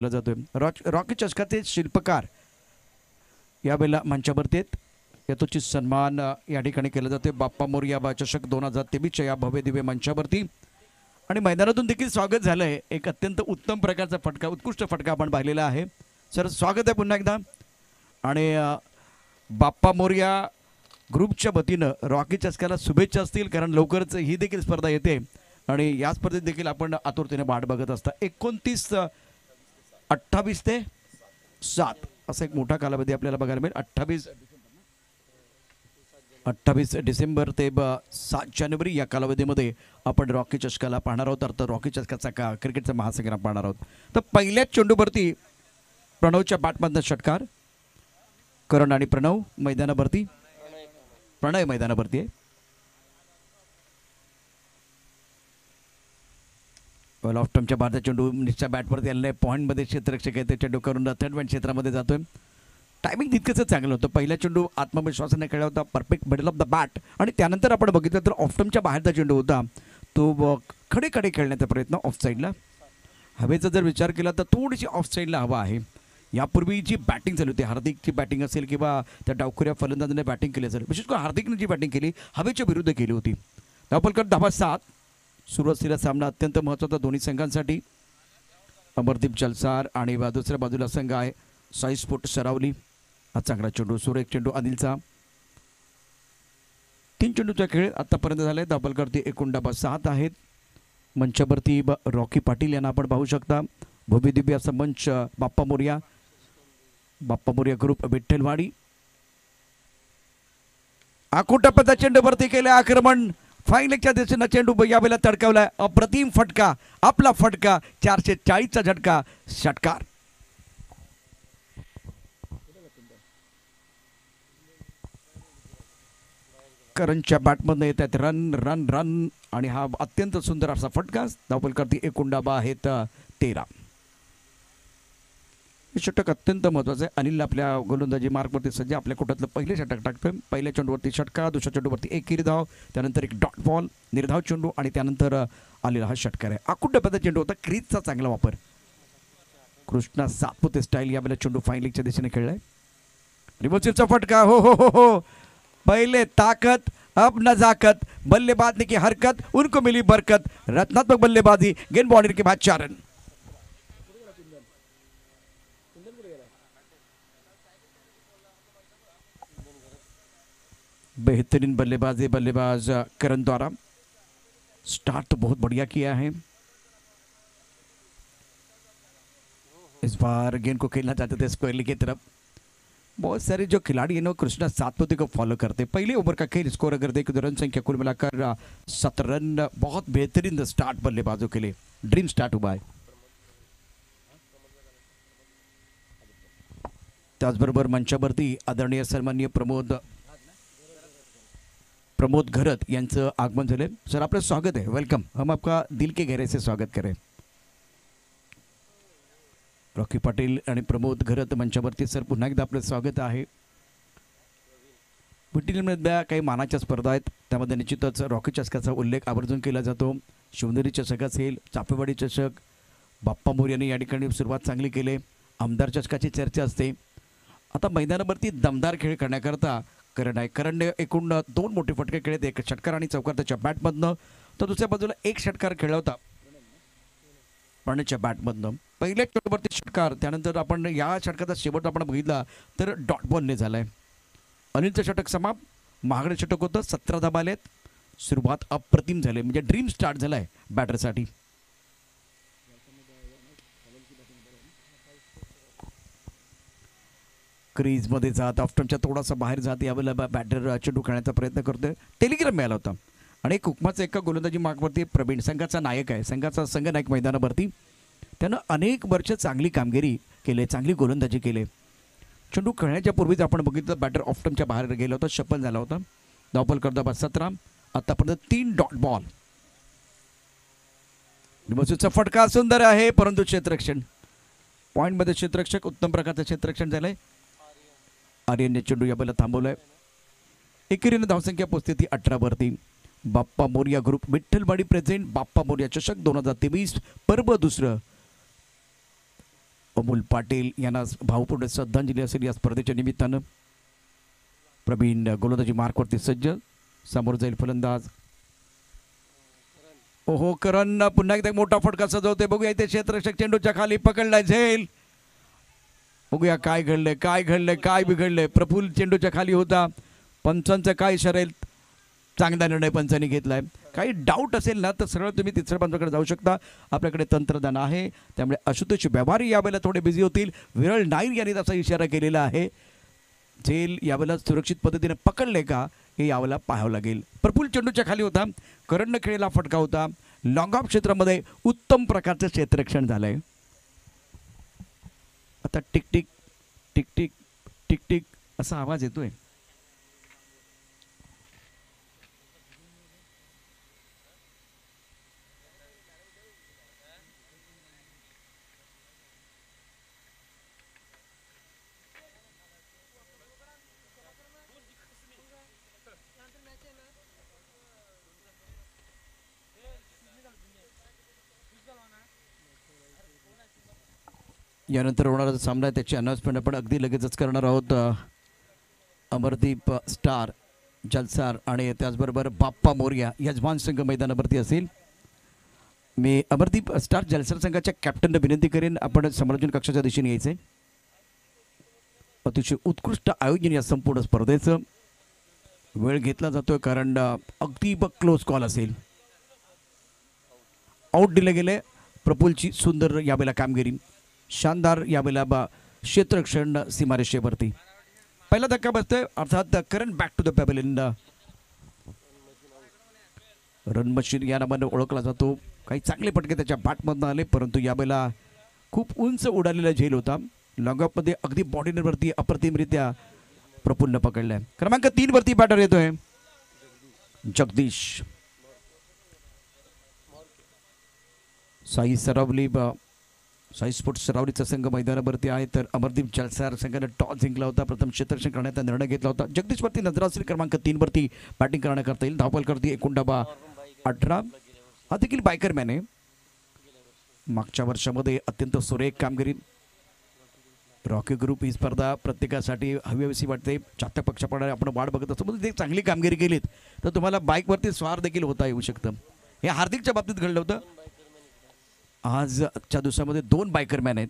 केला जातोय। रॉकी चषकाचे शिल्पकार यावेळेला मंचावरती आहेत। यथोचित सन्मान या ठिकाणी केला जातोय। बाप्पा मोरया चषक 2023 या भव्य दिव्य मंचावरती आणि मैदानातून देखील स्वागत झालंय। एक अत्यंत उत्तम प्रकारचा फटका, उत्कृष्ट फटका आपण पाहिलेला आहे। सर स्वागत आहे पुन्हा एकदा। आणि बाप्पा मोरया ग्रुपच्या वतीनं रॉकी चषकाला शुभेच्छा असतील, कारण लवकरच ही देखील स्पर्धा येते आणि या स्पर्धेत देखील आपण आतुरतेने वाट बघत असता। 29, 28 ते 7 असा एक मोठा कालावधी आपल्याला बघायला मिळेल। 28 डिसेंबर ते 7 जानेवारी या कालावधीमध्ये आपण रॉकी चषकाला पाहणार आहोत। तर रॉकी चषकाचा क्रिकेटचा महासंग्राम पाहणार आहोत। तर पहिल्याच चेंडूवरती प्रणवच्या बॅटमधनं षटकार। करण आणि प्रणव मैदानावरती, प्रणय मैदानावरती आहे। ऑफ टर्मच्या भारतीय चेंडू निश्चित बॅटवरती आलेला आहे। पॉईंटमध्ये क्षेत्ररक्षक आहे, ते चेंडू करून थर्ड पॉईंट क्षेत्रामध्ये जातोय। टायमिंग तितकंच चांगलं होतं। पहिला चेंडू आत्मविश्वासाने खेळला होता, perfect middle of the bat. आणि त्यानंतर आपण बघितलं तर ऑफ टर्मच्या बाहेरचा चेंडू होता, तो खडे खडे खेळण्याचा प्रयत्न ऑफ साईडला। हवेचा जर विचार केला तर थोडीशी ऑफ साईडला हवा आहे। यापूर्वी जी बॅटिंग झाली होती, हार्दिकची बॅटिंग असेल किंवा त्या डावखुऱ्या फलंदाजाने बॅटिंग केली असेल, विशेष करून हार्दिकने जी बॅटिंग केली हवेच्या विरुद्ध केली होती। धावफलक 10-7। सुरू असलेला सामना अत्यंत महत्त्वाचा दोन्ही संघांसाठी। अमरदीप जलसार आणि दुसऱ्या बाजूला संघ आहे साई स्पोर्ट सरावली। हा चांगला चेंडू, सुरेख चेंडू अनिलचा। 3 चेंडूचा खेळ आतापर्यंत झालाय। धावफलकावरती एकूण 7 आहेत। मंचावरती रॉकी पाटील यांना आपण पाहू शकता। भव्य दिव्य असा मंच बाप्पा मोरया ग्रुप विठ्ठलवाडी। आकुटप्पाचा चेंडूवरती केले आक्रमण, फाईनलच्या दिशेनं चेंडू यावेळेला तडकावलाय। अप्रतिम फटका, आपला फटका, 440चा झटका, षटकार। करणच्या बॅटमधनं येत आहेत रन रन रन आणि हा अत्यंत सुंदर असा फटका। धावफलकावरती एकूण आहेत 13। हे षटक अत्यंत महत्त्वाचं आहे। अनिल आपल्या गोलंदाजी मार्कवरती सध्या आपल्या कोटातलं पहिले षटक टाकतोय। पहिल्या चेंडूवरती षटकार, दुसऱ्या चेंडूवरती एक निर्धाव, त्यानंतर एक डॉट बॉल, निर्धाव चेंडू आणि त्यानंतर आलेला हा षटकार आहे। आकुटप्पाचा चेंडू होता, क्रीजचा चांगला वापर। कृष्णा सातपुते स्टाईल यावेळेला चेंडू फाईनलच्या दिशेने खेळलाय। रिव्हर्सचा फटका, हो हो हो हो, पहले ताकत अब नजाकत, बल्लेबाज ने की हरकत उनको मिली बरकत। रत्नात्मक बल्लेबाजी, गेंद बाउंड्री के बाद 4 रन। बेहतरीन बल्लेबाज करण द्वारा। स्टार्ट तो बहुत बढ़िया किया है। इस बार गेंद को खेलना चाहते थे स्क्वायरली की तरफ। बहुत सारे जो खिलाड़ी हैं कृष्णा सातपुते को फॉलो करते। पहले ओवर का खेल स्कोर अगर देखें तो रन संख्या कुल मिलाकर 7 रन। बहुत बेहतरीन स्टार्ट बल्लेबाजों के लिए, ड्रीम स्टार्ट हुआ है। त्याचबरोबर मंचावरती आदरणीय सन्माननीय प्रमोद घरत यांचं आगमन झाले। सर आपलं स्वागत है, वेलकम। हम आपका दिल के गहरे से स्वागत करें। रॉकी पाटील आणि प्रमोद घरत मंचावरती। सर पुन्हा एकदा आपलं स्वागत आहे। बुटीमध्ये काही मानाच्या स्पर्धा आहेत, त्यामध्ये निश्चितच रॉकी चषकाचा उल्लेख आवर्जून केला जातो। शिवनेरी चषक असेल, चापेवाडी चषक, बाप्पा मोरयाने या ठिकाणी सुरुवात चांगली केली। आमदार चषकाची चर्चा असते। आता मैदानावरती दमदार खेळ करण्याकरता करण आहे। करणने एकूण 2 मोठे फटके खेळले, एक षटकार आणि चौकार त्याच्या बॅटमधनं, तर दुसऱ्या बाजूला एक षटकार खेळला होता प्रणयच्या बॅटमधनं। पहिल्या चेंडूवरती षटकार, त्यानंतर आपण या षटकाचा शेवट आपण बघितला तर डॉट बॉलने झालाय। अनिलचं षटक समाप्त, महागडे षटक होतं, 17 धाबा आलेत। सुरुवात अप्रतिम झाली, म्हणजे ड्रीम स्टार्ट झालाय बॅटरसाठी। क्रीजमध्ये जात, ऑफ टर्मच्या थोडासा बाहेर जात, यावेळेला बॅटर चेंडू खेळण्याचा प्रयत्न करतोय। टेलिग्राम मिळाला होता आणि हुकमाचा एका गोलंदाजी मार्कवरती प्रवीण संघाचा नायक आहे, संघाचा संघनायक मैदानावरती। त्यानं अनेक वर्ष चांगली कामगिरी केली, चांगली गोलंदाजी केली। चेंडू खेळण्याच्या पूर्वीच आपण बघितलं बॅटर ऑफ टर्मच्या बाहेर गेला होता, शपल झाला होता। धावफलक करता 17, आतापर्यंत 3 डॉट बॉल। रिव्हर्सचा फटका सुंदर आहे, परंतु क्षेत्ररक्षण पॉईंटमध्ये क्षेत्ररक्षक, उत्तम प्रकारचं क्षेत्ररक्षण झालंय। आर्यनने चेंडू यावेळेला थांबवलाय। एकेरीने धावसंख्या पोहोचते ती 18 वरती। बाप्पा मोरया ग्रुप विठ्ठलवाडी प्रेझेंट बाप्पा मोरया चषक 2023 पर्व दुसरं अमोल पाटील यांना भावपूर्ण श्रद्धांजली असेल या स्पर्धेच्या निमित्तानं. प्रवीण गोलंदाजी मार्कवरती सज्ज. समोर जाईल फलंदाज. ओहो, करण पुन्हा एकदा मोठा फटका सजवते. बघूया इथे क्षेत्ररक्षक चेंडूच्या खाली पकडलाय झेल. बघूया काय घडलंय, काय घडलंय, काय बिघडलंय. प्रफुल्ल चेंडूच्या खाली होता. पंचांचं काय इशारा? चांगला निर्णय पंचांनी घेतलाय. काही डाऊट असेल ना तर सरळ तुम्ही तिसऱ्या पंचाकडे जाऊ शकता. आपल्याकडे तंत्रज्ञान आहे. त्यामुळे आशुतोष व्यापारी यावेळेला थोडे बिझी होतील. विरळ नाईर यांनी त्याचा इशारा केलेला आहे. झेल यावेळेला सुरक्षित पद्धतीने पकडले का हे यावेळेला पाहावं लागेल. प्रफुल्ल चेंडूच्या खाली होता. करणनं खेळलेला फटका होता. लॉंग ऑफ क्षेत्रामध्ये उत्तम प्रकारचं क्षेत्ररक्षण झालंय. आता tick tick tick tick tick tick असा आवाज येतोय. यानंतर होणारा सामना त्याची अनाउन्समेंट आपण अगदी लगेचच करणार आहोत. अमरदीप स्टार जलसार आणि त्याचबरोबर बाप्पा मोर्या यजमान संघ मैदानावरती असेल. मी अमरदीप स्टार जलसार संघाच्या कॅप्टनला विनंती करेन आपण समालोचन कक्षाच्या दिशेने यायचे. अतिशय उत्कृष्ट आयोजन या संपूर्ण स्पर्धेचं. वेळ घेतला जातोय कारण अगदी क्लोज कॉल असेल. आउट दिले गेले. प्रफुल्लची सुंदर यावेळेला कामगिरी. शानदार यावेळेला क्षेत्ररक्षण सीमारेषेवरती. पहिला धक्का बसतोय अर्थात Karan back to the pavilion. Run machine या नावाने ओळखला जातो. काही चांगले फटके त्याच्या बॅटमधून आले परंतु यावेळेला खूप उंच उडालेला झेल होता. लॉंग ऑफमध्ये अगदी बॉडीवरती अप्रतिमरित्या प्रफुल्लनं पकडलाय. क्रमांक 3 वरती बॅटर येतोय जगदीश. साई सरावली साई स्पोर्ट्स सरावलीचा संघ मैदानावरती आहे. तर अमरदीप जलसार संघाने टॉस जिंकला होता. प्रथम क्षेत्ररक्षण करण्याचा निर्णय घेतला होता. जगदीशवरती नजर असेल. क्रमांक 3 वरती बॅटिंग करण्याकरता येईल. धावपल करते 19/18. हा देखील बायकरमॅन आहे. मागच्या वर्षामध्ये अत्यंत सुरेख कामगिरी. रॉकी ग्रुप ही स्पर्धा प्रत्येकासाठी हवीहवीशी वाटते. चाहत्या पक्षाप्रमाणे आपण वाट बघत असतो. म्हणजे ते चांगली कामगिरी केलीत तर तुम्हाला बाईकवरती स्वार देखील होता येऊ शकतं. हे हार्दिकच्या बाबतीत घडलं होतं. आजच्या दिवसामध्ये 2 बायकरमॅन आहेत.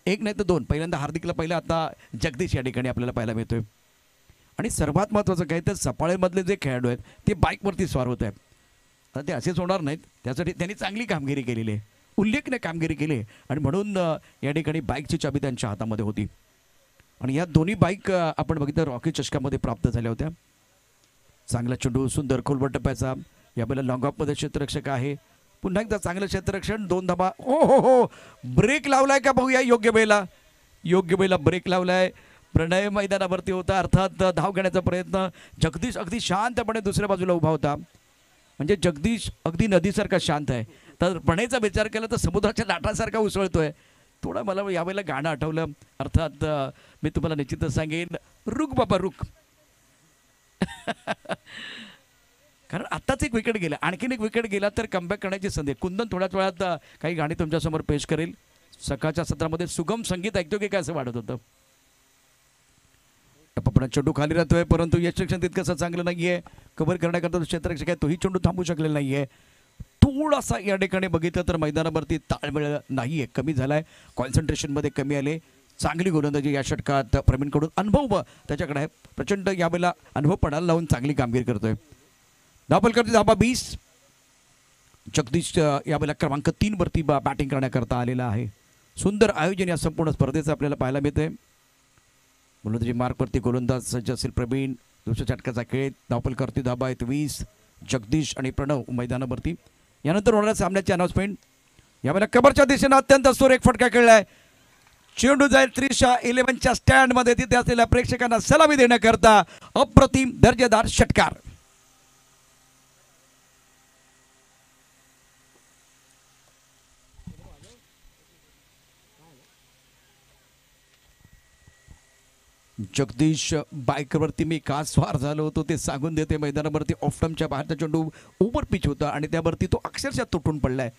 एक नाही तर 2. पहिल्यांदा हार्दिकला पहिला, आता जगदीश या ठिकाणी आपल्याला पाहायला मिळतोय. आणि सर्वात महत्त्वाचं काय तर सफाळेमधले जे खेळाडू आहेत ते बाईकवरती स्वार होत आहेत. आता ते असेच होणार नाहीत. त्यासाठी त्यांनी चांगली कामगिरी केलेली आहे. उल्लेखनीय कामगिरी केली आणि म्हणून या ठिकाणी बाईकची चाबी त्यांच्या हातामध्ये होती. आणि या दोन्ही बाईक आपण बघितलं रॉकी चषकामध्ये प्राप्त झाल्या होत्या. चांगला चेंडू, सुंदर खोलवर टप्प्याचा. यावेळेला लॉंग ऑफमध्ये क्षेत्ररक्षक आहे. पुन्हा एकदा चांगलं क्षेत्ररक्षण. 2 धाबा. हो ब्रेक लावलाय का बघूया. योग्य वेळेला ब्रेक लावलाय. प्रणय मैदानावरती होता अर्थात धाव घेण्याचा प्रयत्न. जगदीश अगदी शांतपणे दुसऱ्या बाजूला उभा होता. म्हणजे जगदीश अगदी नदीसारखा शांत आहे. तर प्रणयचा विचार केला तर समुद्राच्या लाटासारखा उसळतोय. थोडं मला यावेळेला गाणं आठवलं. अर्थात मी तुम्हाला निश्चितच सांगेन, रुक बाबा रुक. कारण आत्ताच एक विकेट गेला. आणखीन एक विकेट गेला तर कमबॅक करण्याची संधी. कुंदन थोड्याच वेळात काही गाणी तुमच्यासमोर पेश करेल. सकाळच्या सत्रामध्ये सुगम संगीत ऐकतो की काय असं वाटत होतं. टप्पा चेंडू खाली राहतोय परंतु यशरक्षण तितकंसं चांगलं नाहीये. कव्हर करण्याकरता क्षेत्ररक्षक आहे तोही चेंडू थांबू शकलेला नाहीये. थोडासा या ठिकाणी बघितलं तर मैदानावरती ताळमेळ नाहीये, कमी झालाय. कॉन्सन्ट्रेशनमध्ये कमी आले. चांगली गोलंदाजी या षटकात प्रवीणकडून. अनुभव त्याच्याकडे आहे प्रचंड. यावेळेला अनुभव पणाला लावून चांगली कामगिरी करतोय. धावपल करते 10/20. जगदीश यावेळेला क्रमांक 3 वरती बॅटिंग करण्याकरता आलेला आहे. सुंदर आयोजन या संपूर्ण स्पर्धेचं आपल्याला पाहायला मिळतंय. गोलंदाजी मार्कवरती गोलंदाज सज्ज असेल प्रवीण. दुसऱ्या षटकाचा खेळ. धावपल करते 10/20. जगदीश आणि प्रणव मैदानावरती. यानंतर होणाऱ्या सामन्याची अनाउन्समेंट. यावेळेला कबरच्या दिशेनं अत्यंत सुरेख फटका खेळलाय. चेंडू जाईल त्रिशा 11च्या स्टँडमध्ये. तिथे असलेल्या प्रेक्षकांना सलामी देण्याकरता अप्रतिम दर्जेदार षटकार. जगदीश बाईकवरती मी का स्वार झालो होतो ते सांगून देते. मैदानावरती ऑफ स्टंपच्या बाहेरचा चेंडू ओव्हर पिच होता आणि त्यावरती तो अक्षरशः तुटून पडलाय.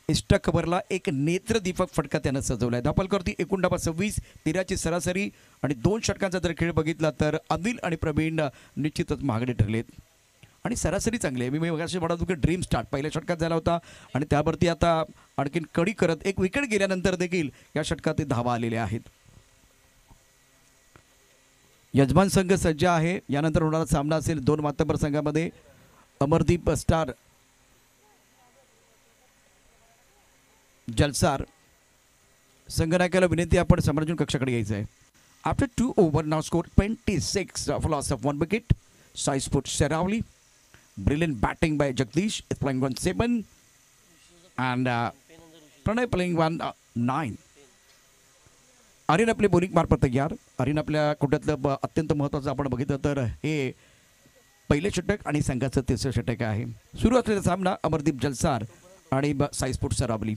एक्स्ट्रा कव्हरला एक नेत्रदीपक फटका त्यानं सजवलाय. धावफलकावरती एकूण डावा 26, 13ची सरासरी आणि 2 षटकांचा जर खेळ बघितला तर अनिल आणि प्रवीण निश्चितच महागडे ठरलेत आणि सरासरी चांगली आहे. मी मगाशी म्हणत होतो की ड्रीम स्टार्ट पहिल्या षटकात झाला होता आणि त्यावरती आता आणखीन कडी करत एक विकेट गेल्यानंतर देखील या षटकात धावा आलेल्या आहेत. यजमान संघ सज्ज आहे. यानंतर होणारा सामना असेल 2 मातबर संघामध्ये. अमरदीप स्टार जलसार संघनायकाला विनंती आपण समोरून कक्षाकडे यायचं आहे. After 2 over now score 26 for loss of 1 wicket. Sai Sports Seravli. Brilliant batting by Jagdish is playing 1-7 and Pranay playing 1-9. Aryan आपले बॉलिंग मार्फत तयार. आर्यन आपल्या कुठल्यातलं अत्यंत महत्त्वाचं आपण बघितलं तर हे पहिले षटक आणि संघाचं तिसरं षटक आहे. सुरू असलेला सामना अमरदीप जलसार आणि साई स्पोर्ट्स सरावली.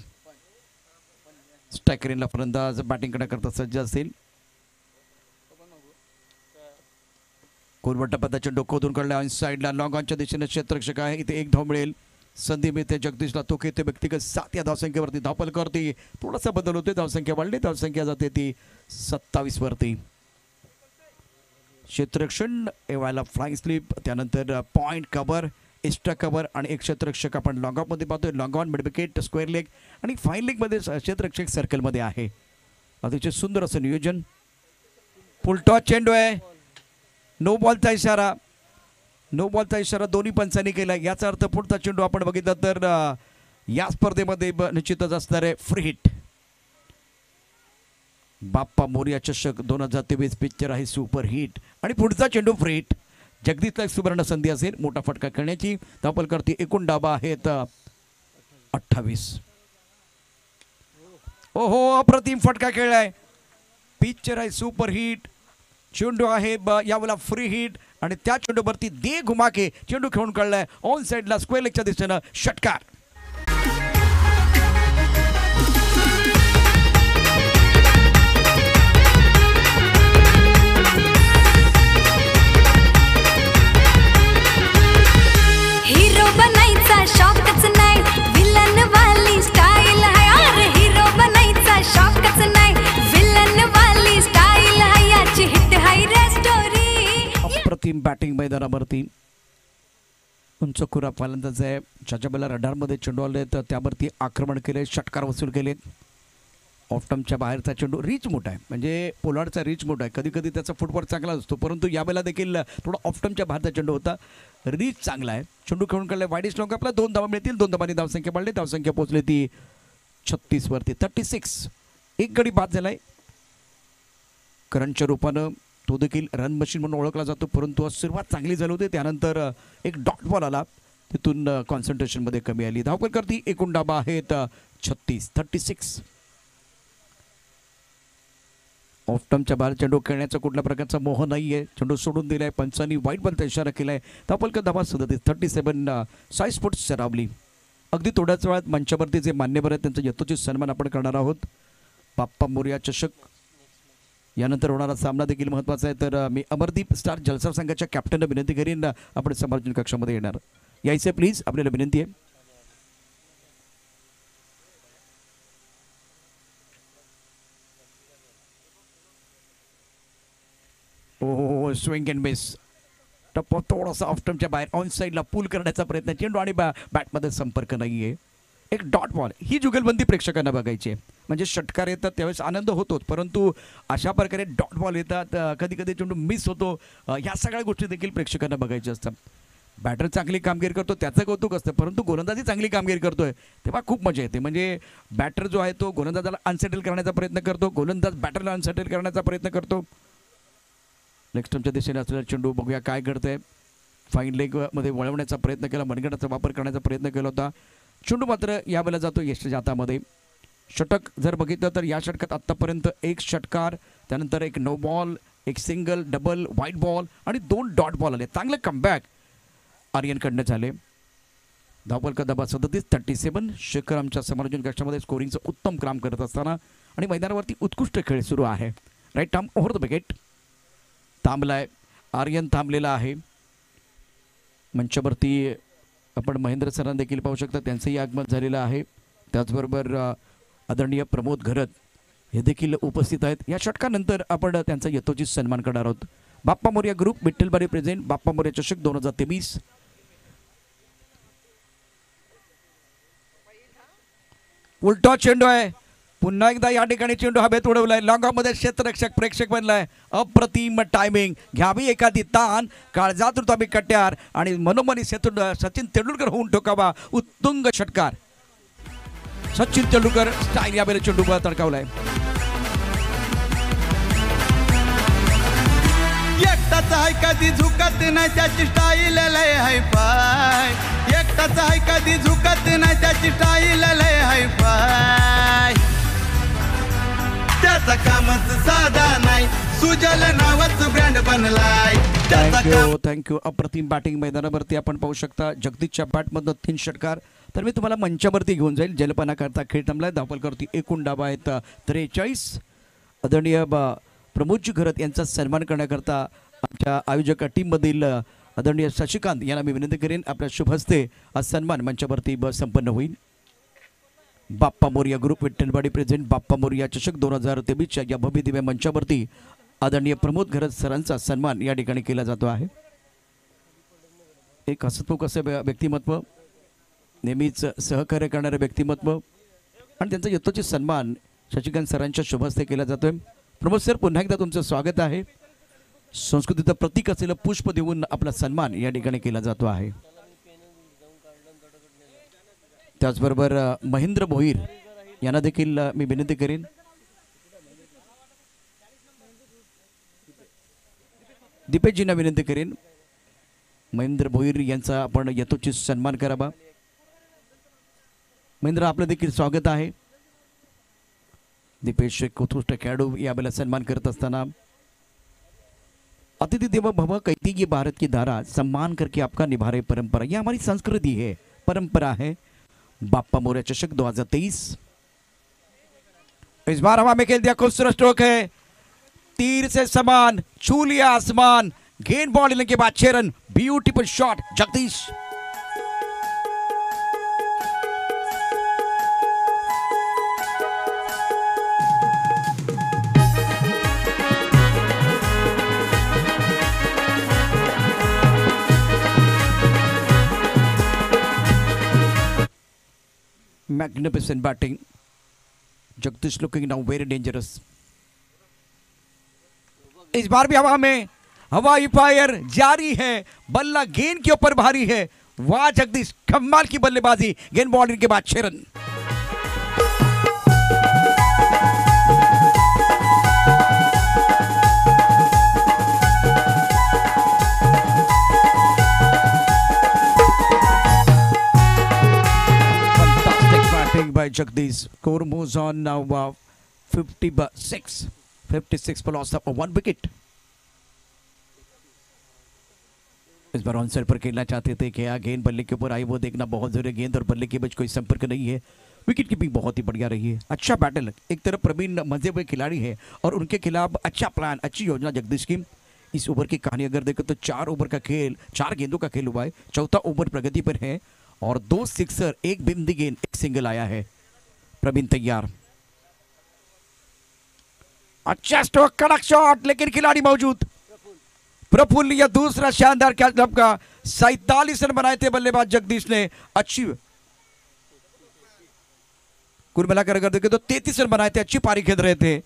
स्ट्रायकरला फलंदाज बॅटिंग करण्याकरता सज्ज असेल. कोलवटा पदाच्या डोकोतून काढल्या ऑन साईडला लॉंग ऑनच्या दिशेने क्षेत्ररक्षक आहे. इथे एक धाव मिळेल. संधी मिळते जगदीशला. तो खेळते व्यक्तिगत 7 या धावसंख्येवरती. धावफलकावरती थोडासा बदल होते. धावसंख्या वाढली. धावसंख्या जाते ती 27 वरती. क्षेत्ररक्षण एवायला फ्लाइंग स्लिप त्यानंतर पॉइंट कव्हर एक्स्ट्रा कव्हर आणि एक क्षेत्ररक्षक आपण लॉंग ऑफमध्ये पाहतोय. Long on mid wicket square leg आणि फाईन लेगमध्ये क्षेत्ररक्षक सर्कलमध्ये आहे. अतिशय सुंदर असं नियोजन. फुलटॉस चेंडू आहे. नो बॉलचा इशारा. नो बॉलचा इशारा दोन्ही पंचांनी केला. याचा अर्थ पुढचा चेंडू आपण बघितला तर या स्पर्धेमध्ये निश्चितच असणार आहे फ्री हिट. बाप्पा मोरिया चषक 2023 पिक्चर आहे सुपर हिट आणि पुढचा चेंडू फ्री हिट. जगदीशला एक सुवर्ण संधी असेल मोठा फटका खेळण्याची. धावफलकावरती एकूण डाबा आहेत 28. ओहो अप्रतिम फटका खेळलाय. पिक्चर आहे सुपर हिट. चेंडू आहे यावेळेला फ्री हिट आणि त्या चेंडूवरती दे घुमा के चेंडू खेळून काढलाय ऑन साईडला स्क्वेअर लेगच्या दिशेनं षटकार. हिरो बनायचा शॉकच नाही विलन वाली स्टाईल आहे. अरे हिरो बनायचा शॉकच नाही विलन वाली स्टाईल आहे. याची हिट हाय रे स्टोरी. अप्रतिम बॅटिंग मैदानावरती. उंच खुरा फलंदाज आहे. ज्याच्या बेला रडारमध्ये चेंडू आले तर त्यावरती आक्रमण केले. षटकार वसूल केले. ऑफटमच्या बाहेरचा चेंडू रीच मोठा आहे म्हणजे पोलार्डचा रीच मोठा आहे. कधी कधी त्याचा फुटवर्क चांगला असतो परंतु यावेळेला देखील थोडा ऑफटमच्या बाहेरचा चेंडू होता. रीच चांगला आहे. चेंडू खेळून काढला. वाईडिश लॉंग आपला 2 धावा मिळतील. 2 धावांनी धावसंख्या वाढली. धावसंख्या पोहोचली ती 36 वरती. 36 एक गडी बाद झालाय. करंटच्या रूपानं तो देखील रन मशीन म्हणून ओळखला जातो परंतु सुरुवात चांगली झाली होती. त्यानंतर एक डॉट बॉल आला. तिथून कॉन्सन्ट्रेशनमध्ये कमी आली. धावफलकावरती एकूण डाबा आहेत 36. ऑफटमच्या बाहेर चेंडू खेळण्याचा कुठल्या प्रकारचा मोह नाही आहे. चेंडू सोडून दिलाय. पंचांनी वाईट बॉलचा इशारा केलाय. धावफलक धावा 37. साई स्पोर्ट्स सरावली. अगदी थोड्याच वेळात मंचावरती जे मान्यवर आहेत त्यांचा यथोचित सन्मान आपण करणार आहोत. बाप्पा मोरिया चषक यानंतर होणारा सामना देखील महत्त्वाचा आहे. तर मी अमरदीप स्टार जलसार संघाच्या कॅप्टनला विनंती करीन आपण समालोचन कक्षामध्ये येणार यायचं प्लीज. आपल्याला विनंती आहे. ओ स्विंग अँड मिस. टप्पा थोडासा ऑफटमच्या बाहेर ऑन साईडला पूल करण्याचा प्रयत्न. चेंडू आणि बॅटमध्ये संपर्क नाही आहे. एक डॉट बॉल. ही जुगलबंदी प्रेक्षकांना बघायची आहे. म्हणजे षटकार येतात त्यावेळेस आनंद होतोच परंतु अशा प्रकारे डॉट बॉल येतात. कधी कधी चेंडू मिस होतो. ह्या सगळ्या गोष्टी देखील प्रेक्षकांना बघायच्या असतात. बॅटर चांगली कामगिरी करतो त्याचं कौतुक असतं परंतु गोलंदाजी चांगली कामगिरी करतोय तेव्हा खूप मजा येते. म्हणजे बॅटर जो आहे तो गोलंदाजाला अनसेटल करण्याचा प्रयत्न करतो. गोलंदाज बॅटरला अनसेटल करण्याचा प्रयत्न करतो. लेग स्टंपच्या दिशेने असलेला चेंडू बघूया काय करतोय. फाईन लेगमध्ये वळवण्याचा प्रयत्न केला. मनगटाचा वापर करण्याचा प्रयत्न केला होता. चेंडू मात्र यावेळेला जातो यशच्या हातामध्ये. षटक जर बघितलं तर या षटकात आत्तापर्यंत एक षटकार त्यानंतर एक नो बॉल एक सिंगल डबल व्हाईट बॉल आणि 2 डॉट बॉल आले. चांगलं कमबॅक आर्यनकडनं झाले. धावफलक धावा 37. शेखर आमच्या समालोचन कक्षामध्ये स्कोरिंगचं उत्तम काम करत असताना आणि मैदानावरती उत्कृष्ट खेळ सुरू आहे. Right arm over the wicket थांबलाय. आर्यन थांबलेला आहे. मंचावरती आपण महेंद्र सरांना देखील पाहू शकता त्यांचंही आगमन झालेलं आहे. त्याचबरोबर आदरणीय प्रमोद घरत हे देखील उपस्थित आहेत. या षटकानंतर आपण त्यांचा यथोचित सन्मान करणार आहोत. बाप्पा मोरया ग्रुप विठ्ठलबारी प्रेझेंट बाप्पा मोरया चषक 2023. उलटा चेंडू आहे. पुन्हा एकदा या ठिकाणी चेंडू हवेत उडवलाय. लॉंगामध्ये क्षेत्ररक्षक प्रेक्षक बनलाय. अप्रतिम टायमिंग. घ्यावी एखादी ताण, काळजात रुतावी कट्यार आणि मनोमनी सचिन तेंडुलकर होऊन ठोकावा उत्तुंग षटकार. सचिन तेंडुलकर स्टाईल या वेळेला चेंडू तडकावलाय. एकटाच आहे कधी झुकत नाही त्याची स्टाईल लय हाय पाय. एकटाच आहे कधी झुकत नाही त्याची स्टाईल लय हाय पाय. त्याचा कामच साधा नाही सुजल नावाच ब्रँड बनलाय. थँक्यू. अप्रतिम बॅटिंग मैदानावरती आपण पाहू शकता. जगदीशच्या बॅटमधनं 3 षटकार. तर मी तुम्हाला मंचावरती घेऊन जाईल. जलपानाकरता खेळ थांबलाय. धावफलकावरती एकूण डावा आहेत 43. आदरणीय प्रमोदजी घरत यांचा सन्मान करण्याकरता आमच्या आयोजक टीममधील आदरणीय शशिकांत यांना मी विनंती करेन आपल्या शुभ हस्ते हा सन्मान मंचावरती संपन्न होईल. बाप्पा मोरया ग्रुप विठ्ठलवाडी प्रेझेंट बाप्पा मोरया चषक 2023 या भव्य दिव्य मंचावरती आदरणीय प्रमोद घरत सरांचा सन्मान या ठिकाणी केला जातो आहे. एक हसतमुख असं व्यक्तिमत्व, नेहमीच सहकार्य करणारे व्यक्तिमत्व आणि त्यांचा यथोचित सन्मान शशिकांत सरांच्या शुभ हस्ते केला जातोय. प्रमोद सर, पुन्हा एकदा तुमचं स्वागत आहे. संस्कृतीचं प्रतीक असलेलं पुष्प देऊन आपला सन्मान या ठिकाणी केला जातो आहे. त्याचबरोबर महेंद्र भोईर यांना देखील मी विनंती करेन. दीपेशजींना विनंती करेन महेंद्र भोईर यांचा आपण यथोचित सन्मान करावा. महेंद्र, आपलं देखील स्वागत आहे. दीपेश एक उत्कृष्ट खेळाडू यावेळेला सन्मान करत असताना अतिथि देवो भव कहती ये भारत की धारा, सम्मान करके आपका निभा रहे परंपरा. ये हमारी संस्कृति है, परंपरा है. बाप्पा मोरया चषक 2023. इस बार हवा में खेल दिया, खूबसूरत स्ट्रोक है. तीर से समान छू लिया आसमान. गेंद बॉल लेने के बाद 6 run. Beautiful shot Jagdish. Magnificent batting. Jagdish looking now very dangerous. इस बार भी हवा में हवाई फायर जारी है. बल्ला गेंद के ऊपर भारी है. वाह जगदीश, कमाल की बल्लेबाजी. गेंद बॉल के बाद 6 run. By Jagdish. Score moves on now. 56 for loss of 1 wicket. इस बार ऑन साइड पर खेलना चाहते थे. क्या गेंद बल्ले के ऊपर आई वो देखना बहुत जरूरी. गेंद और बल्ले के बीच कोई संपर्क नहीं है. विकेट कीपिंग बहुत ही बढ़िया रही है. अच्छा बैटल. एक तरफ प्रवीण मजे हुए खिलाड़ी है और उनके खिलाफ अच्छा प्लान, अच्छी योजना जगदीश की. इस ओवर की कहानी अगर देखें तो 4 ओवर का खेल, 4 गेंदों का खेल हुआ है. चौथा ओवर प्रगति पर है और 2 सिक्सर, 1 बिंदी गेंद, 1 सिंगल आया है. प्रवीण तैयार. अच्छा स्ट्रोक, कड़क शॉट, लेकिन खिलाड़ी मौजूद. प्रफुल्ल यह दूसरा शानदार कैच का. 47 रन बनाए थे बल्लेबाज जगदीश ने. अच्छी कुल मिलाकर अगर देखें तो 33 रन बनाए थे. अच्छी पारी खेल रहे थे.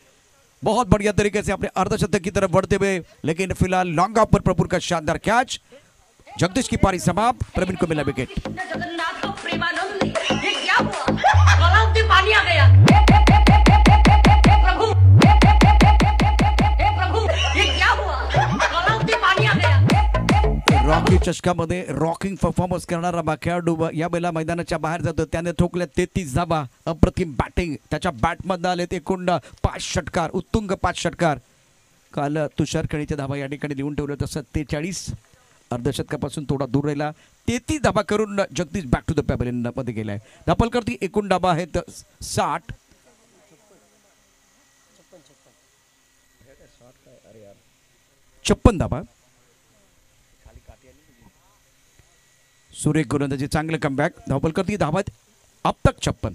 बहुत बढ़िया तरीके से अपने अर्धशतक की तरफ बढ़ते हुए. लेकिन फिलहाल लॉन्ग ऑफ पर प्रफुल्ल का शानदार कैच. जगदीश की पारी समाप्त. प्रवीण को मिला विकेट. पानी आ गया. प्रभु, ये क्या हुआ? पानी आ गया. रॉकी चषकामध्ये रॉकिंग परफॉर्मन्स करणारा खेळाडू या वेळेला मैदानाच्या बाहेर जातो. त्याने ठोकल्या 33 धावा. अप्रतिम बॅटिंग. त्याच्या बॅटमध्ये आले एकूण 5 षटकार, उत्तुंग 5 षटकार. काल तुषार खळीच्या धावा या ठिकाणी लिहून ठेवल्या होत्या 47. अर्धशतकापासून थोडा दूर राहिला. 33 धावा करून Jagdish back to the pavilion मध्ये गेलाय. धापलकरती एकूण धावा आहेत 60. 56 धावा. सुरेख गोलंदाजी, चांगलं कमबॅक. धापलकरती धावा अब तक 56.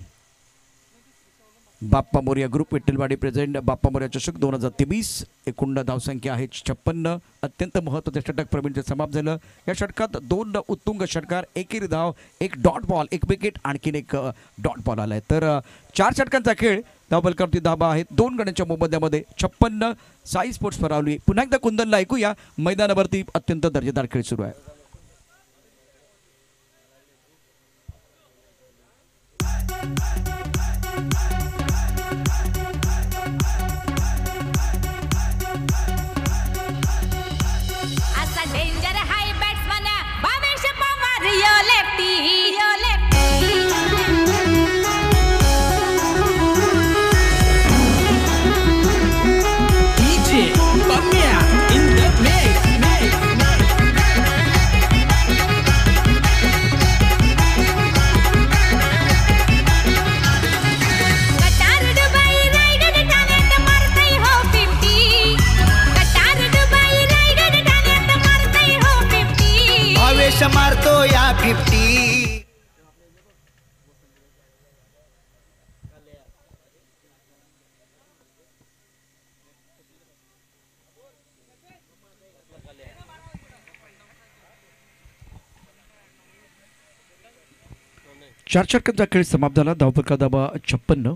बाप्पा मोरया ग्रुप विठ्ठलवाडी प्रेझेंट बाप्पा मोरया चषक 2023. एकूण धावसंख्या आहे 56. अत्यंत महत्त्वाचं षटक प्रवीणचे समाप्त झालं. या षटकात 2 उत्तुंग षटकार, एकेरी धाव, एक डॉट बॉल, एक विकेट, आणखीन एक डॉट बॉल आलाय. तर 4 षटकांचा खेळ. धावबलकावरती धाबा आहेत 2 गड्यांच्या मोबदल्यामध्ये 56. साई स्पोर्ट्स परावली. पुन्हा एकदा कुंदनला ऐकूया. मैदानावरती अत्यंत दर्जेदार खेळ सुरू आहे. असा danger high batsman Bhavesh Pawar yo lefty DJ Bamia in the mix. कटार दुबई रायगड ठाण्यात मारतय हो 50. कटार दुबई रायगड ठाण्यात मारतय हो 50. भावेश मारतो या 50. चार षटकांचा खेळ समाप्त झाला. धावफलका धाबा 56.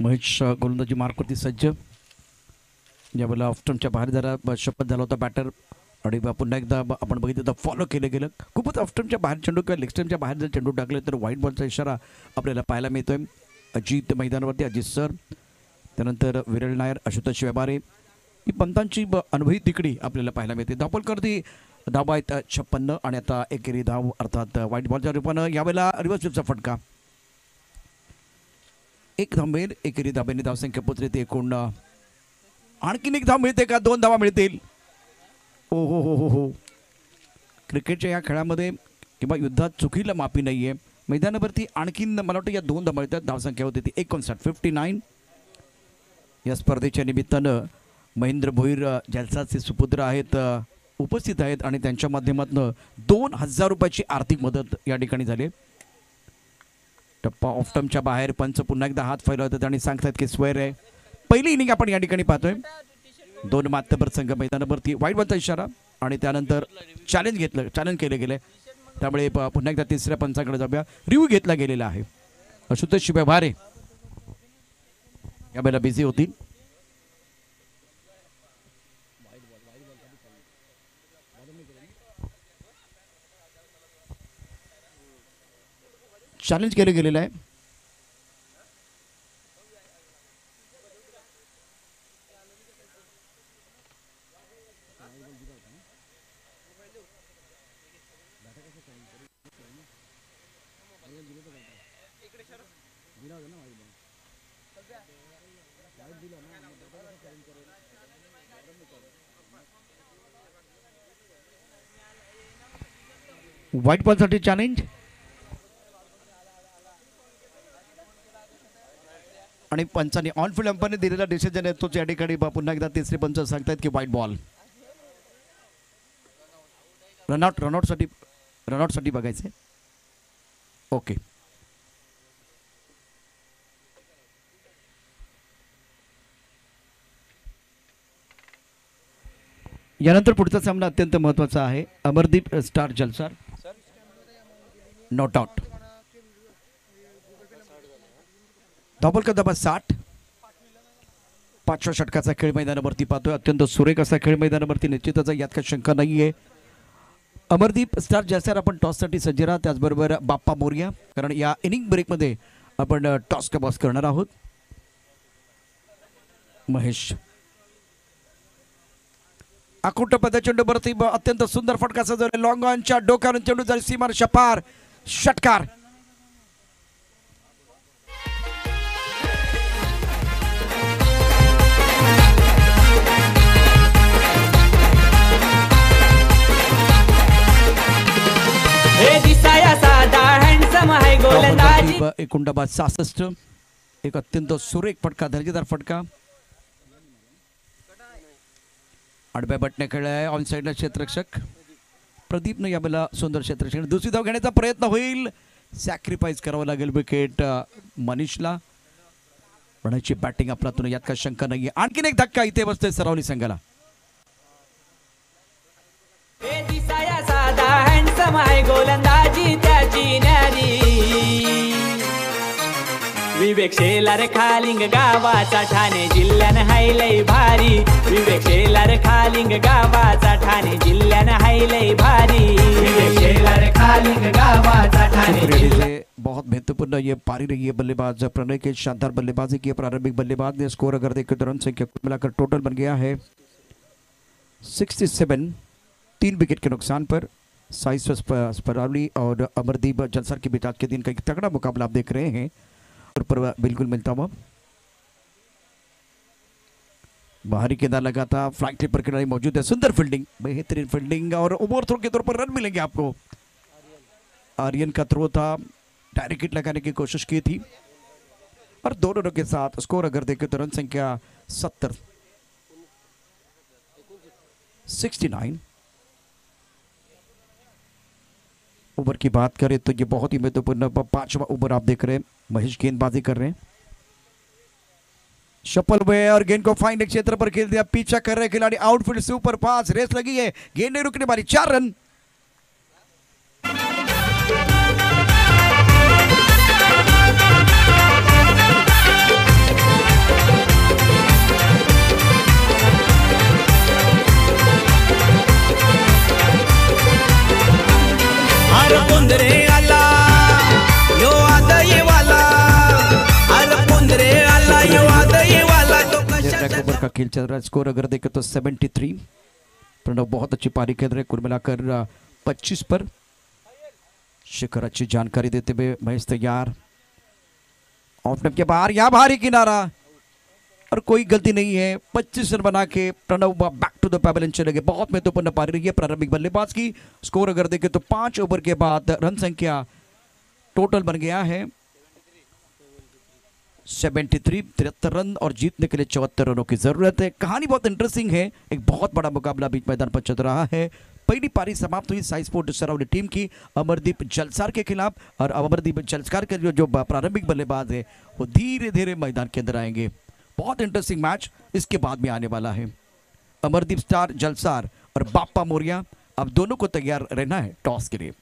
महेश गोलंदाजी मार्कवरती सज्ज. यावेळेला ऑफस्टमच्या बाहेर जरा शपथ झाला होता बॅटर आणि पुन्हा एकदा आपण बघितलं तर फॉलो केलं गेलं. खूपच ऑफस्टमच्या बाहेर चेंडू किंवा लेगस्टमच्या बाहेर जर चेंडू टाकले तर व्हाईट बॉलचा इशारा आपल्याला पाहायला मिळतोय. अजित मैदानावरती, अजित सर, त्यानंतर विरल नायर, आशुतोष व्यवहारे, ही पंतांची अनुभवी तिकडी आपल्याला पाहायला मिळते. धावफलकावरती धावा आहेत 56 आणि आता एकेरी धाव अर्थात व्हाईट बॉलच्या रूपानं यावेळेला रिव्हर्स स्वीपचा फटका. एक धाव मिळेल. एकेरी धाब्याने धावसंख्या पोचली. एकूण आणखीन एक धाव मिळते का? 2 धावा मिळतील. ओ हो हो हो हो. क्रिकेटच्या या खेळामध्ये किंवा युद्धात चुकीला माफी नाही आहे. मैदानावरती आणखीन मला वाटतं या 2 धावा मिळतात. धावसंख्या होती ती 59. या स्पर्धेच्या निमित्तानं महेंद्र भोईर जलसाचे सुपुत्र आहेत, उपस्थित आहेत आणि त्यांच्या माध्यमातून 2000 रुपयाची आर्थिक मदत या ठिकाणी झाली. टप्पा ऑफटमच्या बाहेर पंच पुन्हा एकदा हात फैलावतात आणि सांगतात की स्क्वेअर आहे. पहिली इनिंग आपण या ठिकाणी पाहतोय. 2 मातबर संघ मैदानावरती. व्हाईट बॉलचा इशारा आणि त्यानंतर चॅलेंज केले गेले. त्यामुळे पुन्हा एकदा तिसऱ्या पंचाकडे जाऊया. रिव्ह्यू घेतला गेलेला आहे. आशुतोष व्यवहारे यावेळेला बिझी होतील. चॅलेंज केलं गेलेलं आहे. व्हाईट बॉलसाठी चॅलेंज आणि पंचांनी ऑन फील्ड अंपायरने दिलेला डिसिजन आहे तोच या ठिकाणी पुन्हा एकदा तिसरे पंच सांगतायत की व्हाईट बॉल. रनआउटसाठी बघायचे. ओके. यानंतर पुढचा सामना अत्यंत महत्त्वाचा आहे. अमरदीप स्टार जलसार नॉट आउट. धावफलका धाबा 60. 5व्या षटकाचा खेळ मैदानावरती पाहतोय. अत्यंत सुरेख असा खेळ मैदानावरती निश्चितच यात काही शंका नाही आहे. अमरदीप स्टार जलसार आपण टॉससाठी सज्ज राहा. त्याचबरोबर बाप्पा मोरया, कारण या इनिंग ब्रेकमध्ये आपण टॉस का बॉस करणार आहोत. महेश अकुट पद चेंडूवरती अत्यंत सुंदर फटका सजवला. लॉंग ऑनच्या डोक्यावरून चेंडू जाईल सीमारेषा पार. षटकार. एकूण डबा 66. एक अत्यंत सुरेख फटका, दर्जेदार फटका. आडव्या बटण्या खेळ आहे. ऑन साईडला क्षेत्ररक्षक प्रदीपनं यावेळेला सुंदर क्षेत्ररक्षण. दुसरी धाव घेण्याचा प्रयत्न होईल. सॅक्रिफाईस करावं लागेल विकेट मनीषला. प्रणयची बॅटिंग आपल्यातून यात काही शंका नाहीये. आणखीन एक धक्का इथे बसतोय सरावली संघाला. हे दिसाया साधा हँडसम आहे गोलंदाजी त्याची न्यारी. विवेक शेलार खालिंग गावाचा ठाणे जिल्ह्यान हायलय भारी. विवेक शेलार खालिंग गावाचा ठाणे जिल्ह्यान हायलय भारी. विवेक शेलार खालिंग गावाचा ठाणे. बहुत महत्वपूर्ण ये पारी रही है बल्लेबाज प्रणय की शानदार बल्लेबाजी की. प्रारंभिक बल्लेबाज ने स्कोर अगर देखें तो रन संख्या कुल मिलाकर टोटल बन गया है 67. 3 विकेट के नुकसान पर साइस स्परावली और अमरदीप जलसर के बीच आज के दिन का एक तगड़ा मुकाबला आप देख रहे हैं. पर बिल्कुल मिलता हुआ बाहरी किनारा लगा था. फ्लाइट टिपर खिलाड़ी मौजूद है. सुंदर फील्डिंग, बेहतरीन फील्डिंग और ओवर थ्रो के तौर पर रन मिलेंगे आपको. आर्यन का थ्रो था, डायरेक्ट हिट लगाने की कोशिश की थी और 2 रनों के साथ स्कोर अगर देखें तो रन संख्या 69. ओवर की बात करें तो ये बहुत ही महत्वपूर्ण 5वां ओवर आप देख रहे हैं. महेश गेंदबाजी कर रहे हैं. शफल हुए और गेंद को फाइनल क्षेत्र पर खेल दिया. पीछा कर रहे खिलाड़ी. आउटफील्ड सुपर पास, रेस लगी है, गेंद नहीं रुकने वाली. 4 रन. पुंदरे आला यो आदई वाला. अरे पुंदरे आला यो आदई वाला. तो ओवर का खेल चल रहा है. स्कोर अगर देखें तो 73. प्रणव बहुत अच्छी पारी खेल रहे हैं. कुल मिलाकर 25 पर. शिखर अच्छी जानकारी देते हुए महेश तैयार. ऑफ के बाहर या भारी किनारा और कोई गलती नहीं है. 25 रन बना के Pranav back to the pavilion चले गए. बहुत महत्वपूर्ण पारी रही है प्रारंभिक बल्लेबाज की. स्कोर अगर देखें तो 5 ओवर के बाद रन संख्या टोटल बन गया है 73. 73 रन और जीतने के लिए 74 रनों की जरूरत है. कहानी बहुत इंटरेस्टिंग है. एक बहुत बड़ा मुकाबला बीच मैदान पर चल रहा है. पहली पारी समाप्त हुई साई स्पोर्ट सरावली टीम की अमरदीप जलसार के खिलाफ और अमरदीप जलसार के जो प्रारंभिक बल्लेबाज है वो धीरे धीरे मैदान के अंदर आएंगे. बहुत इंटरेस्टिंग मैच इसके बाद में आने वाला है. अमरदीप स्टार जलसार और बाप्पा मोरिया, अब दोनों को तैयार रहना है टॉस के लिए.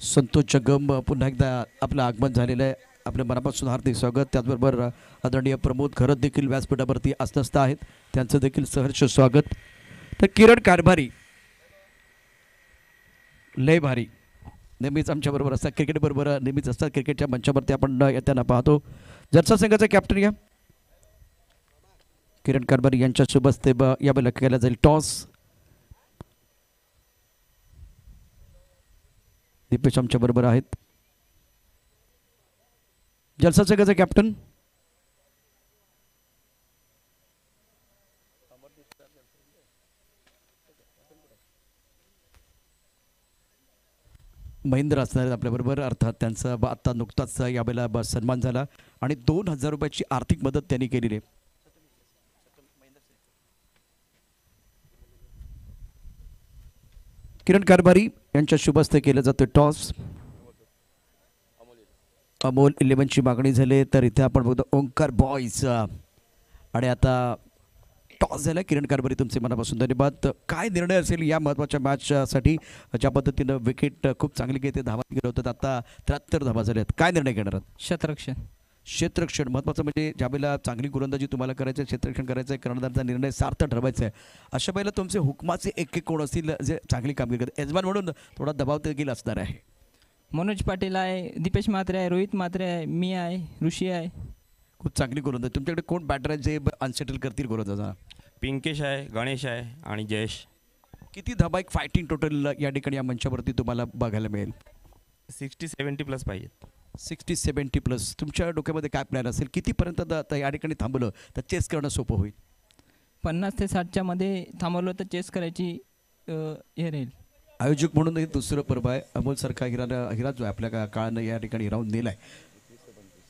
संतोष जगम पुन्हा एकदा आपलं आगमन झालेलं आहे. आपल्या मनापासून हार्दिक स्वागत. त्याचबरोबर आदरणीय प्रमोद खरत देखील व्यासपीठावरती असनस्थ आहेत, त्यांचं देखील सहर्ष स्वागत. तर किरण कारभारी लय भारी नेहमीच आमच्याबरोबर असतात, क्रिकेटबरोबर नेहमीच असतात. क्रिकेटच्या मंचावरती आपण येताना पाहतो. जलसा संघाचा कॅप्टन या किरण कारभारी यांच्या शुभ हस्ते यावेळेला केला जाईल टॉस. दीपेश आमच्या बरोबर आहेत. जलसा संघाचे कॅप्टन महेंद्र असणार आहेत आपल्याबरोबर. अर्थात त्यांचा आत्ता नुकताच यावेळेला सन्मान झाला आणि 2000 रुपयाची आर्थिक मदत त्यांनी केलेली आहे. किरण कारभारी यांच्या शुभ हस्ते केलं जातं टॉस. अमोल 11ची मागणी झाली तर इथे आपण बघतो ओंकार बॉयज आणि आता टॉस झाला. किरण कारभारी तुमचे मनापासून धन्यवाद. काय निर्णय असेल या महत्त्वाच्या मॅचसाठी? ज्या पद्धतीनं विकेट खूप चांगली घेते, धावा गेले होतात, आता 73 धावा झाल्यात. काय निर्णय घेणार आहात? क्षेत्ररक्षण. क्षेत्ररक्षण महत्त्वाचं म्हणजे ज्यावेळेला चांगली गोलंदाजी तुम्हाला करायचं आहे, क्षेत्ररक्षण करायचं आहे, कर्णधारचा निर्णय सार्थ ठरवायचा आहे, अशा वेळेला तुमचे हुकमाचे एक कोण असतील जे चांगली कामगिरी करतात? यजमान म्हणून थोडा दबाव देखील असणार आहे. मनोज पाटील आहे, दीपेश म्हात्रे आहे, रोहित म्हात्रे आहे, मी आहे, ऋषी आहे. खूप चांगली गोलंदाज. तुमच्याकडे कोण बॅटर आहे जे अनसेटल करतील गोलंदाजा? पिंकेश आहे, गणेश आहे आणि जयेश. किती धाबा एक फायटिंग टोटल या ठिकाणी या मंचावरती तुम्हाला बघायला मिळेल? 60-70 प्लस पाहिजेत. 60-70 प्लस. तुमच्या डोक्यामध्ये काय प्लॅन असेल, कितीपर्यंत आता या ठिकाणी थांबलं तर चेस करणं सोपं होईल? 50 ते 60च्या मध्ये थांबवलं तर चेस करायची हे राहील. आयोजक म्हणून हे दुसरं पर्व आहे. अमोलसारखा हिरा जो आहे आपल्या काळानं या ठिकाणी हिरावून दिला आहे.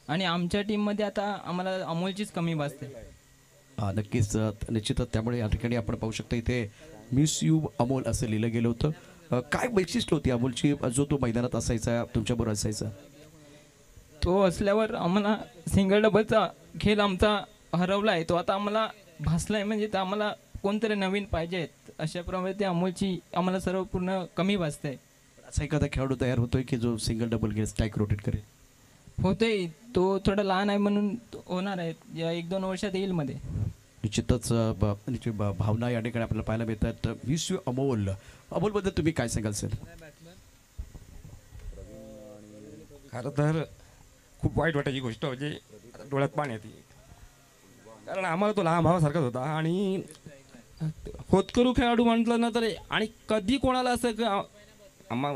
आणि आमच्या टीममध्ये आता आम्हाला अमोलचीच कमी भासते. नक्कीच निश्चितच. त्यामुळे या ठिकाणी आपण पाहू शकतो इथे मिस यू अमोल असं लिहिलं गेलं होतं. काय वैशिष्ट्य होती अमोलची, जो तो मैदानात असायचा तुमच्याबरोबर असायचा? तो असल्यावर आम्हाला सिंगल डबलचा खेळ आमचा हरवला आहे. तो आता आम्हाला भासला आहे, म्हणजे आम्हाला कोणतरी नवीन पाहिजे अशाप्रमाणे ते अमोलची आम्हाला सर्व पूर्ण कमी भासते आहे. असा एखादा खेळाडू तयार होतोय की जो सिंगल डबल घेत स्ट्राईक रोटेट करेल? होते, तो थोडा लहान आहे म्हणून होणार आहे, या 1-2 वर्षात येईल मध्ये. निश्चितच भावना या ठिकाणी आपल्याला पाहायला मिळतात. Miss you Amol. अमोलबद्दल तुम्ही काय सांगाल सर? खरं तर खूप वाईट वाटायची गोष्ट म्हणजे डोळ्यात पाणी येते, कारण आम्हाला तो लहान भावासारखाच होता. आणि होतकरू खेळाडू म्हटलं ना तर, आणि कधी कोणाला असं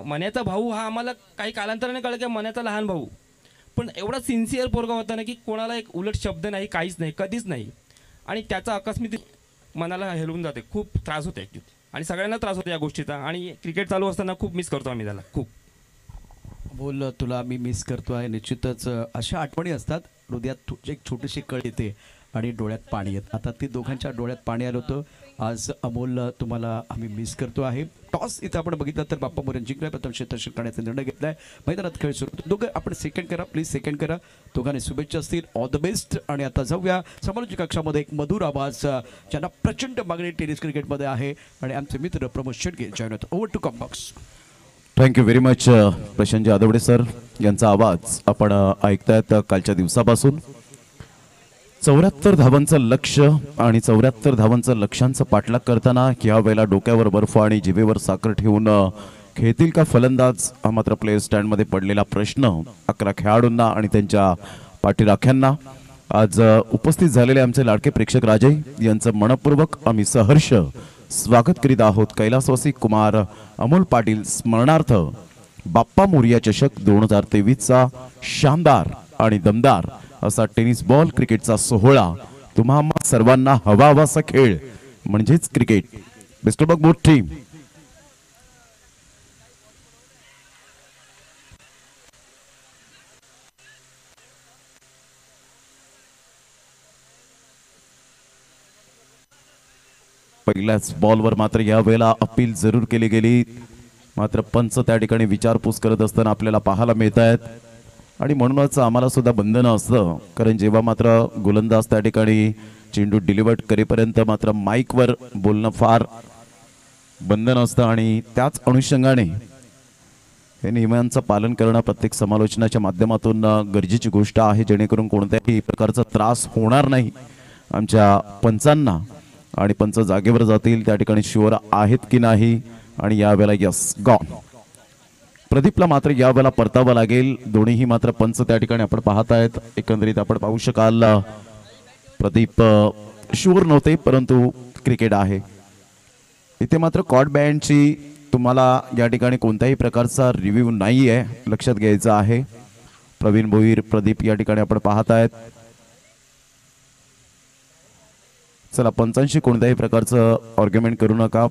मन्याचा भाऊ हा आम्हाला काही कालांतराने कळलं की मन्याचा लहान भाऊ, पण एवढा सिन्सिअर पोरगा होता ना की कोणाला एक उलट शब्द नाही, काहीच नाही, कधीच नाही. आणि त्याचा अकस्मित मनाला हेलवून जाते, खूप त्रास होते ॲक्च्युली, आणि सगळ्यांना त्रास होतो या गोष्टीचा. आणि क्रिकेट चालू असताना खूप मिस करतो आम्ही त्याला खूप. बोल, तुला मी मिस करतो आहे. निश्चितच अशा आठवणी असतात, हृदयात एक छोटीशी कळ येते आणि डोळ्यात पाणी येतं. आता ती दोघांच्या डोळ्यात पाणी आलं होतं. आज अमोल तुम्हाला आम्ही मिस करतो आहे. टॉस इथं आपण बघितलं तर बाप्पा मोरे जिंकलाय, प्रथम क्षेत्ररक्षण करण्याचा निर्णय घेतला आहे. मैदानात खेळ सुरू. दोघं आपण सेकंड करा, प्लीज सेकंड करा. दोघांनी शुभेच्छा असतील, ऑल द बेस्ट. आणि आता जाऊया समालोचक कक्षामध्ये. एक मधुर आवाज ज्यांना प्रचंड मागणी टेनिस क्रिकेटमध्ये आहे, आणि आमचे मित्र प्रमोद शेटगे जॉईन होतात. Over to combox. Thank you very much प्रशांतजी आदवडे सर. यांचा आवाज आपण ऐकतायत कालच्या दिवसापासून. 74 धावांचं लक्ष्य आणि 74 धावांचं लक्ष्यांचं पाठलाग करताना यावेळेला डोक्यावर बर्फ आणि जिभेवर साखर ठेवून खेळतील का फलंदाज, हा मात्र प्लेयर स्टँडमध्ये पडलेला प्रश्न 11 खेळाडूंना आणि त्यांच्या पाठीराख्यांना. आज उपस्थित झालेले आमचे लाडके प्रेक्षक राजे यांचं मनपूर्वक आम्ही सहर्ष स्वागत करीत आहोत. कैलासवासी कुमार अमोल पाटील स्मरणार्थ बाप्पा मोरिया चषक 2023चा शानदार आणि दमदार असा टेनिस बॉल क्रिकेटचा सोहळा तुम्हा सर्वांना हवा हवासा खेळ म्हणजेच cricket. Best of luck both team. पहिल्याच बॉलवर मात्र यावेळेला अपील जरूर केली गेली, मात्र पंच त्या ठिकाणी विचारपूस करत असताना आपल्याला पाहायला मिळत आहेत. आणि म्हणूनच आम्हाला सुद्धा बंधनं असतं, कारण जेव्हा मात्र गोलंदाज त्या ठिकाणी चेंडू डिलिव्हर्ड करेपर्यंत मात्र माईकवर बोलणं फार बंधन असतं. आणि त्याच अनुषंगाने हे नियमांचं पालन करणं प्रत्येक समालोचनाच्या माध्यमातून गरजेची गोष्ट आहे, जेणेकरून कोणत्याही प्रकारचा त्रास होणार नाही आमच्या पंचांना. आणि पंच जागेवर जातील त्या ठिकाणी शुअर आहेत की नाही. आणि यावेळेला यस गॉन. प्रदीपला मात्र यावेळेला परतावं लागेल. दोन्हीही मात्र पंच त्या ठिकाणी आपण पाहत आहेत. एकंदरीत आपण पाहू शकाल प्रदीप शुअर नव्हते, परंतु क्रिकेट आहे. इथे मात्र कॉर्ड बँडची तुम्हाला या ठिकाणी कोणत्याही प्रकारचा रिव्ह्यू नाही आहे, लक्षात घ्यायचं आहे. प्रवीण भोईर, प्रदीप या ठिकाणी आपण पाहत आहेत. चला, पंचांशी कोणत्याही प्रकारचं आर्ग्युमेंट करू नका.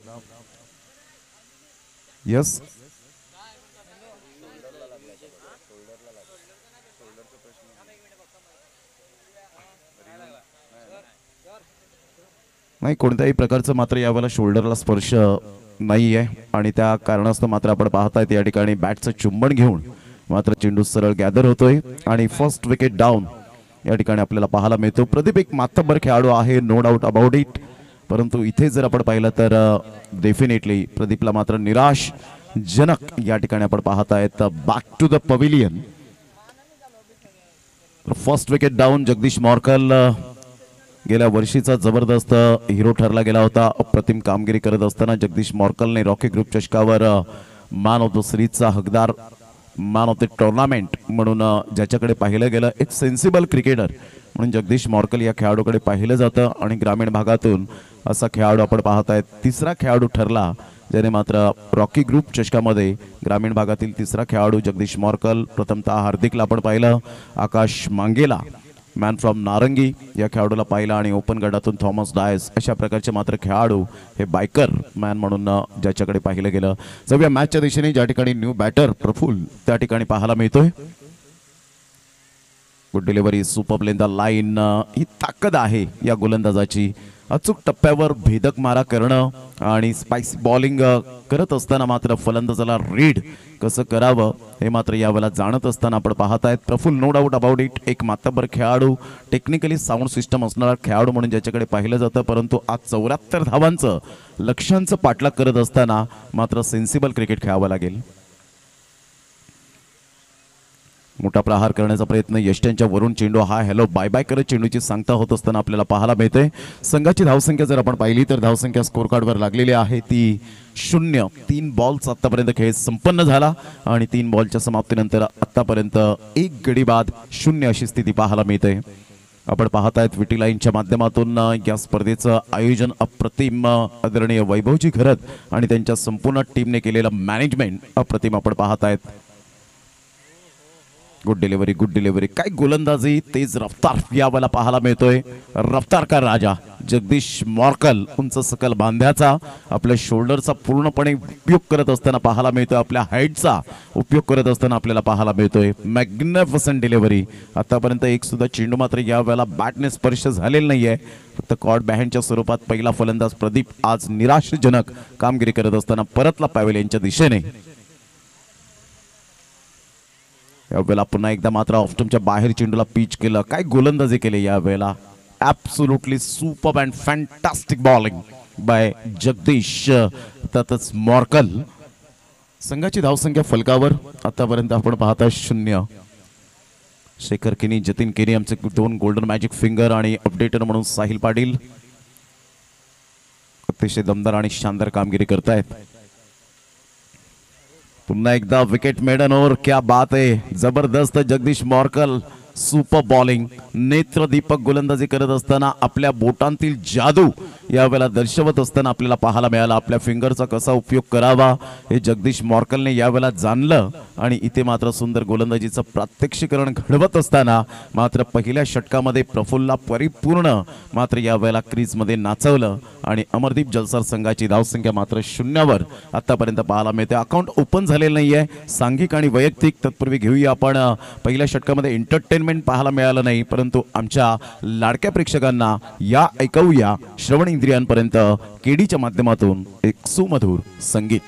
यस, नाही, कोणत्याही प्रकारचं मात्र यावेळेला शोल्डरला स्पर्श नाही आहे. आणि त्या कारणास्तव मात्र आपण पाहतायत या ठिकाणी बॅटचं चुंबन घेऊन मात्र चेंडू सरळ गॅदर होतोय. आणि फर्स्ट विकेट डाऊन या ठिकाणी आपल्याला पाहायला मिळतो. प्रदीप एक मातब्बर खेळाडू आहे, नो डाऊट अबाउट इट, परंतु इथे जर आपण पाहिलं तर डेफिनेटली प्रदीपला मात्र निराशजनक या ठिकाणी आपण पाहतायत. Back to the pavilion. First wicket down. Jagdish Morkal गेल्या वर्षीचा जबरदस्त हिरो ठरला गेला होता. अप्रतिम कामगिरी करत असताना जगदीश मोरकलने रॉकी ग्रुप चषकावर मॅन ऑफ द सिरीजचा हकदार, मॅन ऑफ द टुर्नामेंट म्हणून ज्याच्याकडे पाहिलं गेलं, एक सेन्सिबल क्रिकेटर म्हणून जगदीश मॉर्कल या खेळाडूकडे पाहिलं जातं आणि ग्रामीण भागातून असा खेळाडू आपण पाहतायत. तिसरा खेळाडू ठरला ज्याने मात्र रॉकी ग्रुप चषकामध्ये ग्रामीण भागातील तिसरा खेळाडू जगदीश मॉर्कल. प्रथमतः हार्दिकला आपण पाहिलं, आकाश मांगेला मॅन फ्रॉम नारंगी या खेळाडूला पाहिला आणि ओपन गटातून थॉमस डायस अशा प्रकारचे मात्र खेळाडू हे बायकर मॅन म्हणून ज्याच्याकडे पाहिलं गेलं. जाऊया मॅचच्या दिशेने, ज्या ठिकाणी न्यू बॅटर प्रफुल्ल त्या ठिकाणी पाहायला मिळतोय. Good delivery, super lane the line. ही ताकद आहे या गोलंदाजाची. अचूक टप्प्यावर भेदक मारा करणं आणि स्पाइसी बॉलिंग करत असताना मात्र फलंदाजाला रीड कसं करावं हे मात्र यावेळेला जाणत असताना आपण पाहत आहेत. Praful no doubt about it एक मातब्बर खेळाडू, टेक्निकली साऊंड सिस्टम असणारा खेळाडू म्हणून ज्याच्याकडे पाहिलं जातं. परंतु आज 74 धावांचं लक्ष्यांचं पाठलाग करत असताना मात्र सेन्सिबल क्रिकेट खेळावं लागेल. मोठा प्रहार करण्याचा प्रयत्न, यष्ट्यांच्या वरून चेंडू हा हॅलो बाय बाय करत चेंडूची सांगता होत असताना आपल्याला पाहायला मिळते. संघाची धावसंख्या जर आपण पाहिली तर धावसंख्या स्कोर कार्डवर लागलेली आहे ती 0. 3 बॉल्स आतापर्यंत खेळ संपन्न झाला आणि 3 बॉलच्या समाप्तीनंतर आतापर्यंत 1 गडी बाद 0 अशी स्थिती पाहायला मिळते. आपण पाहत आहेत विटी लाईनच्या माध्यमातून या स्पर्धेचं आयोजन अप्रतिम आदरणीय वैभवजी घरत आणि त्यांच्या संपूर्ण टीमने केलेलं मॅनेजमेंट अप्रतिम आपण पाहत आहेत. Good delivery, good delivery. काय गोलंदाजी, तेज रफ्तार यावेळेला पाहायला मिळतोय. रफ्तार का राजा जगदीश मॉर्कल उंच सकल बांध्याचा आपल्या शोल्डरचा पूर्णपणे उपयोग करत असताना पाहायला मिळतोय. आपल्या हाईटचा उपयोग करत असताना आपल्याला पाहायला मिळतोय. Magnificent delivery. आतापर्यंत एक सुद्धा चेंडू मात्र यावेळेला बॅटने स्पर्श झालेला नाहीये. फक्त कॉर्ड बॅहँडच्या स्वरूपात पहिला फलंदाज प्रदीप आज निराशजनक कामगिरी करत असताना परतला पॅव्हेलियनच्या दिशेने. यावेळेला पुन्हा एकदा मात्र ऑफस्टंपच्या बाहेर चेंडूला पिच केलं. काय गोलंदाजी केली यावेळेला. Absolutely super and fantastic bowling bye Jagdish तसंच मॉर्कल. संघाची धावसंख्या फलकावर आतापर्यंत आपण पाहता 0. शेखर केनी, जतीन केनी आमचे 2 गोल्डन मॅजिक फिंगर आणि अपडेटर म्हणून साहिल पाटील अतिशय दमदार आणि शानदार कामगिरी करतायत. पुन्हा एकदा विकेट मेडन ओव्हर, क्या बात आहे. जबरदस्त जगदीश मॉर्कल सुपर बॉलिंग. नेत्रदीपक गोलंदाजी करत असताना आपल्या बोटांतील जादू यावेळेला दर्शवत असताना आपल्याला पाहायला मिळाला. आपल्या फिंगरचा कसा उपयोग करावा हे जगदीश मॉर्कलने यावेळेला जाणलं आणि इथे मात्र सुंदर गोलंदाजीचं प्रात्यक्षिकरण घडवत असताना मात्र पहिल्या षटकामध्ये प्रफुल्लला परिपूर्ण मात्र यावेळेला क्रीजमध्ये नाचवलं आणि अमरदीप जलसार संघाची धावसंख्या मात्र 0वर आतापर्यंत पाहायला मिळते. अकाउंट ओपन झालेलं नाहीये, सांघिक आणि वैयक्तिक. तत्पूर्वी घेऊया आपण पहिल्या षटकामध्ये एंटरटेनमेंट पाहायला मिळालं नाही, परंतु आमच्या लाडक्या प्रेक्षकांना या ऐकवूया श्रवण इंद्रियांपर्यंत केडीच्या माध्यमातून एक सुमधुर संगीत.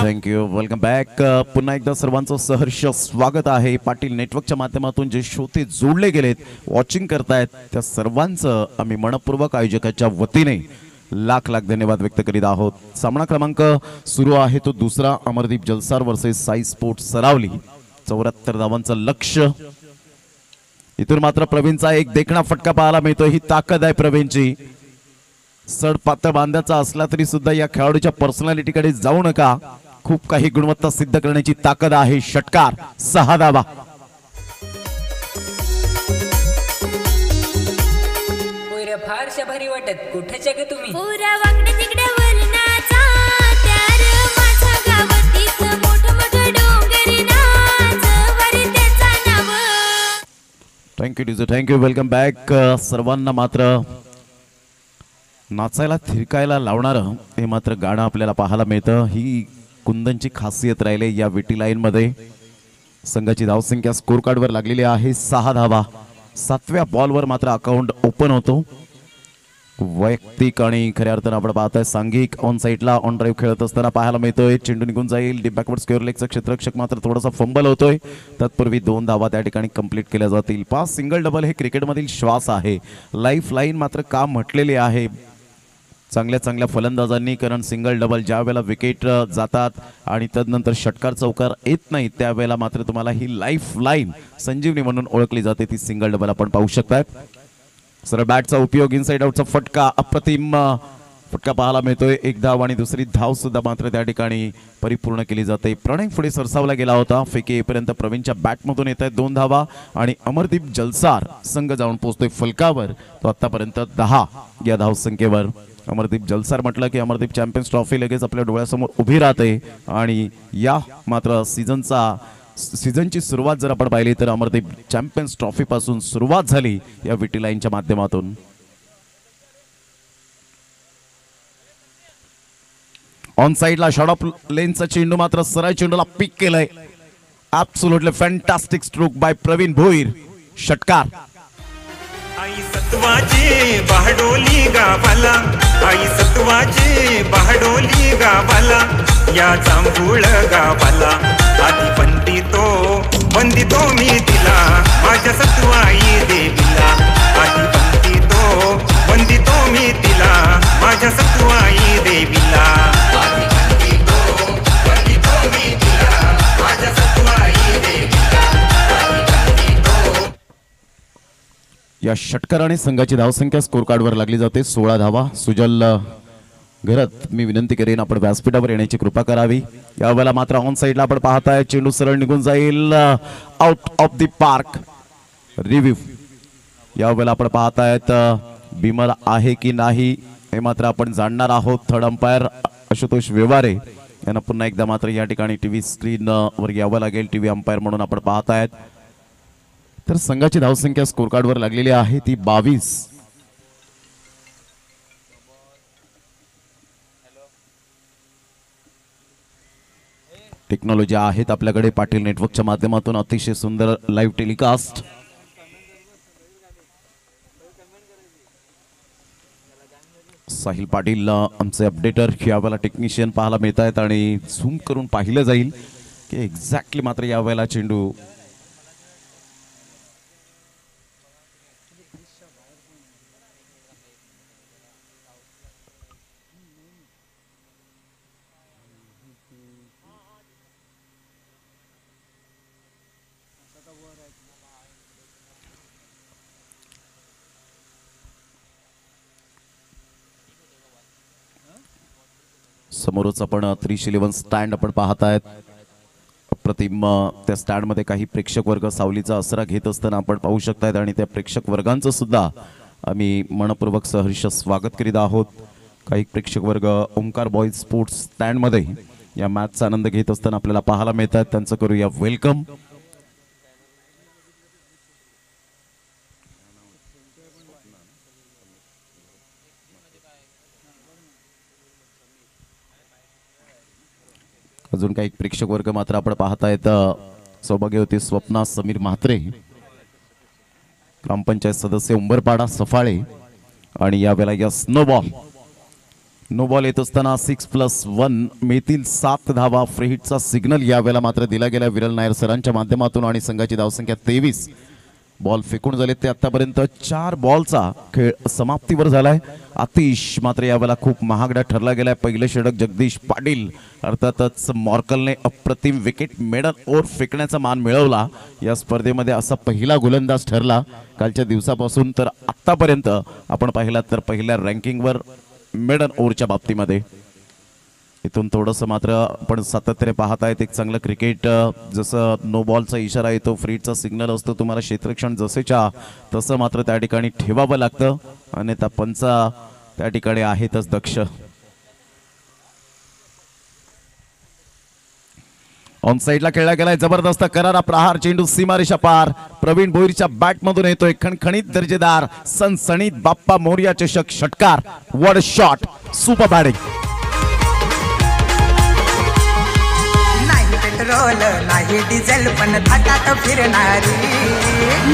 थँक्यू. Welcome back. पुन्हा एकदा सर्वांचं सहर्ष स्वागत आहे. पाटील नेटवर्कच्या माध्यमातून जे श्रोते जोडले गेलेत, वॉचिंग करतायत, त्या सर्वांचं आम्ही मनपूर्वक आयोजकाच्या वतीने लाख लाख धन्यवाद व्यक्त करीत आहोत. सामना क्रमांक सुरू आहे तो दुसरा, अमरदीप जलसार वर्सेस साई स्पोर्ट्स सरावली. 74 धावांचं लक्ष्य. इथून मात्र प्रवीणचा एक देखणा फटका पाहायला मिळतो. ही ताकद आहे प्रवीणची. सडपातळ बांध्याचा असला तरी सुद्धा या खेळाडूच्या पर्सनॅलिटीकडे जाऊ नका. खूप काही गुणवत्ता सिद्ध करण्याची ताकद आहे. षटकार 6 धावा. फारशा भारी वाटत कुठेच्या गे तुम्ही. पुरा वाकडे तिकडे वरणाचा त्यार माझ्या गावातीत मोठं मोठं डोंगरी नाच वरी त्याचा नाव. Thank you teacher, thank you. Welcome back. सर्वांना मात्र नाचायला थिरकायला लावणारं हे मात्र गाणं आपल्याला पाहायला मिळतं. ही कुंदनची खासियत राहिली या विटी लाईन मध्ये. संघाची धावसंख्या स्कोर कार्डवर लागलेली आहे 6 धावा. 7व्या बॉलवर मात्र अकाउंट ओपन होतो. वैयक्तिक आणि खऱ्या अर्थानं आपण पाहतोय सांघिक ऑन साईडला ऑन ड्राईव्ह खेळत असताना पाहायला मिळतोय. चेंडू निघून जाईल. डीप बॅकवर्ड स्क्वेअर लेगचा क्षेत्ररक्षक मात्र थोडासा फंबल होतोय. तत्पूर्वी 2 धावा त्या ठिकाणी कंप्लीट केल्या जातील. 5 सिंगल डबल हे क्रिकेटमधील श्वास आहे. लाईफ लाईन मात्र काम म्हटलेली आहे चांगल्या फलंदाजांनी, कारण सिंगल डबल ज्या वेळेला विकेट जातात आणि तदनंतर षटकार चौकार येत नाही त्यावेळेला मात्र तुम्हाला ही लाईफ लाईन संजीवनी म्हणून ओळखली जाते. ती सिंगल डबल आपण पाहू शकताय. सरळ बॅटचा उपयोग, इनसाइड आउटचा फटका, अप्रतिम फटका पाहायला मिळतोय. एक धाव आणि दुसरी धाव सुद्धा मात्र त्या ठिकाणी परिपूर्ण केली जाते. प्रणय पुढे सरसावला गेला होता. फेके येईपर्यंत प्रवीणच्या बॅटमधून येत आहेत 2 धावा आणि अमरदीप जलसार संघ जाऊन पोहोचतोय फलकावर. तो आतापर्यंत 10 या धावसंख्येवर. अमरदीप जलसार म्हटलं की अमरदीप चॅम्पियन्स ट्रॉफी लगेच आपल्या डोळ्यासमोर उभी राहते आणि या मात्र सीझनची सुरुवात जर आपण पाहिली तर अमरदीप चॅम्पियन्स ट्रॉफी पासून सुरुवात झाली या विटी लाईनच्या माध्यमातून. ऑन साइडला शॉट ऑफ लेनचा चेंडू मात्र सरळ चेंडूला पिक केलंय. Absolutely fantastic stroke by Pravin Bhoir. षटकार. आई सत्वाची बहडोली गावाला, आई सत्वाची बहडोली गावाला, या जांभूळ गावाला आधी वंदितो मी तिला माझ्या सत्वाई देवीला. आधी वंदितो मी तिला माझ्या सत्वाई देवीला. वंदितो मी तिला माझ्या सत्वाई देवीला. या षटकाराने संघाची धावसंख्या स्कोर कार्डवर लागली जाते 16 धावा. सुजल घरत मी विनंती करेन आपण व्यासपीठावर येण्याची कृपा करावी. यावेळेला मात्र ऑन साइडला आपण पाहताय चेंडू सरळ निघून जाईल out of the park. Review यावेळेला आपण पाहतायत बिमल आहे की नाही हे मात्र आपण जाणणार आहोत. थर्ड अंपायर आशुतोष व्यवहारे यांना पुन्हा एकदा मात्र या ठिकाणी टीव्ही स्क्रीन वर यावं लागेल. टीव्ही अंपायर म्हणून आपण पाहतायत. तर संघाची धावसंख्या स्कोर कार्डवर लागलेली आहे ती 22. टेक्नॉलॉजी आहेत आपल्याकडे पाटील नेटवर्कच्या माध्यमातून अतिशय सुंदर लाईव्ह टेलिकास्ट. साहिल पाटील आमचे अपडेटर यावेळेला टेक्निशियन पाहायला मिळत आहेत आणि झूम करून पाहिलं जाईल की एक्झॅक्टली मात्र यावेळेला चेंडू समोरच आपण 311 स्टँड आपण पाहतायत. अप्रतिम त्या स्टँड मध्ये काही प्रेक्षक वर्ग सावलीचा आसरा घेत असताना आपण पाहू शकतायत आणि त्या प्रेक्षक वर्गांचं सुद्धा आम्ही मनपूर्वक सहर्ष स्वागत करीत आहोत. काही प्रेक्षक वर्ग ओंकार बॉईज स्पोर्ट्स स्टँड मध्ये या मॅचचा आनंद घेत असताना आपल्याला पाहायला मिळत आहेत. त्यांचं करूया वेलकम. अजून काही प्रेक्षक वर्ग मात्र आपण पाहतायत. सौभाग्यवती स्वप्ना समीर म्हात्रे, ग्रामपंचायत सदस्य उंबरपाडा सफाळे आणि यावेळेला या नो बॉल येत असताना 6+1 मिळतील 7 धावा. फ्री हिटचा सिग्नल यावेळेला मात्र दिला गेला विरल नायर सरांच्या माध्यमातून आणि संघाची धावसंख्या 23. बॉल फेकून झाले ते आतापर्यंत 4 बॉलचा खेळ समाप्तीवर झालाय. आतिश मात्र यावेळेला खूप महागडा ठरला गेलाय. पहिलं षटक जगदीश पाटील अर्थातच मॉर्कलने अप्रतिम विकेट मेडन ओव्हर फेकण्याचा मान मिळवला. या स्पर्धेमध्ये असा पहिला गोलंदाज ठरला कालच्या दिवसापासून तर आतापर्यंत आपण पाहिलात तर पहिल्या रँकिंगवर मेडन ओव्हरच्या बाबतीमध्ये. इथून थोडंसं मात्र आपण सातत्याने पाहतायत एक चांगलं क्रिकेट. जसं नो बॉलचा इशारा येतो, फ्रीडचा सिग्नल असतो, तुम्हाला क्षेत्ररक्षण जसेच्या तसं मात्र त्या ठिकाणी ठेवावं लागतं आणि त्या पंचा त्या ठिकाणी आहेतच दक्ष. ऑन साइडला खेळला गेलाय जबरदस्त करारा प्रहार. चेंडू सीमारेषा पार. प्रवीण भोईरच्या बॅटमधून येतोय खणखणीत दर्जेदार सनसणीत बाप्पा मोरया चषक षटकार. What a shot, super batting. Petrol नाही डिझेल पण थाटात फिरणारी.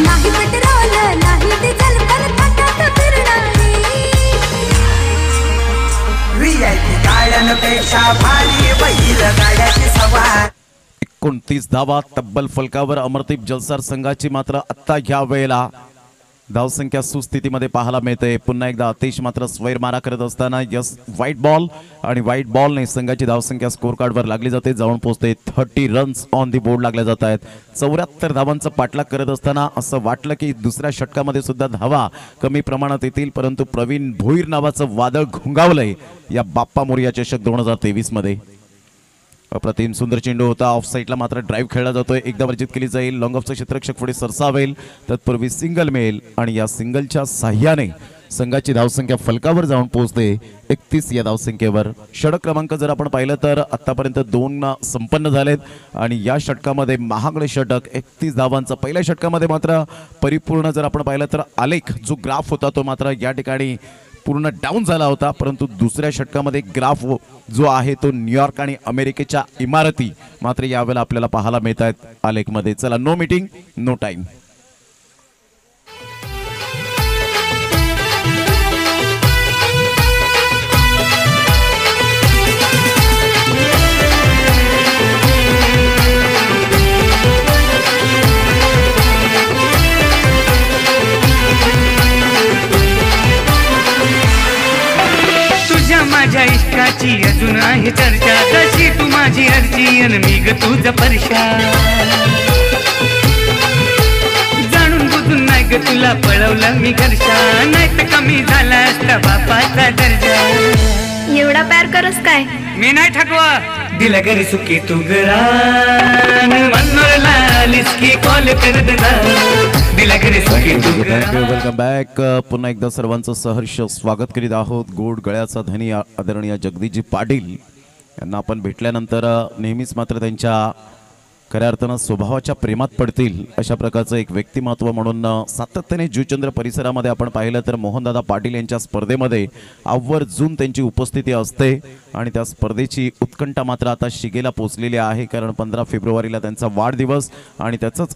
नाही पेट्रोल नाही डिझेल पण थाटात फिरणारी. पेक्षा भारी बैल गाड्याची सवार. 29 धावा तब्बल फलकावर अमरदीप जलसार संघाची मात्र आत्ता ह्या वेळेला धावसंख्या सुस्थितीमध्ये पाहायला मिळते. पुन्हा एकदा अतिश मात्र स्वैर मारा करत असताना यस व्हाईट बॉल आणि व्हाईट बॉलने संघाची धावसंख्या स्कोर कार्डवर लागली जाते. जाऊन पोहोचते 30 रन्स ऑन दी बोर्ड लागल्या जात आहेत. 74 धावांचा पाठलाग करत असताना असं वाटलं की दुसऱ्या षटकामध्ये सुद्धा धावा कमी प्रमाणात येतील, परंतु प्रवीण भोईर नावाचं वादळ घुंगावलंय या बाप्पा मोरया चषक 2023 मध्ये. अप्रतिम सुंदर चेंडू होता. ऑफ साईडला मात्र ड्राईव्ह खेळला जातोय. एकदा वर्जित केली जाईल. लॉंग ऑफचं क्षेत्ररक्षक पुढे सरसावेल, तत्पूर्वी सिंगल मिळेल आणि या सिंगलच्या साह्याने संघाची धावसंख्या फलकावर जाऊन पोहोचते 31 या धावसंख्येवर. षटक क्रमांक जर आपण पाहिलं तर आतापर्यंत 2 संपन्न झालेत आणि या षटकामध्ये महागडे षटक 31 धावांचं. पहिल्या षटकामध्ये मात्र परिपूर्ण जर आपण पाहिलं तर आलेख जो ग्राफ होता तो मात्र या ठिकाणी पूर्ण डाऊन झाला होता, परंतु दुसऱ्या षटकामध्ये ग्राफ जो आहे तो न्यूयॉर्क आणि अमेरिकेच्या इमारती मात्र यावेळेला आपल्याला पाहायला मिळत आहेत आलेखमध्ये. चला, नो मीटिंग नो टाइम. माझ्या इष्टाची अजून आहे चर्चा, जशी तू माझी अर्ची अन मी ग तुझं परशा. जाणून बुजून नाही ग तुला पळवलं मी घरच्या, नाही तर कमी झाला असता बापाचा दर्जा. एवढा प्यार करस काय? मी नाही ठकवा दिला घरी सुखी तू घरा मनोरला आलीस की कॉल कर दिला दिला घरी सुखी तू घरा. Welcome back. पुन्हा एकदा सर्वांचं सहर्ष स्वागत करीत आहोत. गोड गळ्याचा धनी आदरणीय जगदीशजी पाटील यांना आपण भेटल्यानंतर नेहमीच मात्र त्यांच्या खऱ्या अर्थानं स्वभावाच्या प्रेमात पडतील अशा प्रकारचं एक व्यक्तिमत्व म्हणून सातत्याने जुचंद्र परिसरामध्ये आपण पाहिलं तर मोहनदादा पाटील यांच्या स्पर्धेमध्ये आवर्जून त्यांची उपस्थिती असते आणि त्या स्पर्धेची उत्कंठा मात्र आता शिगेला पोचलेली आहे. कारण 15 फेब्रुवारीला त्यांचा वाढदिवस आणि त्याचंच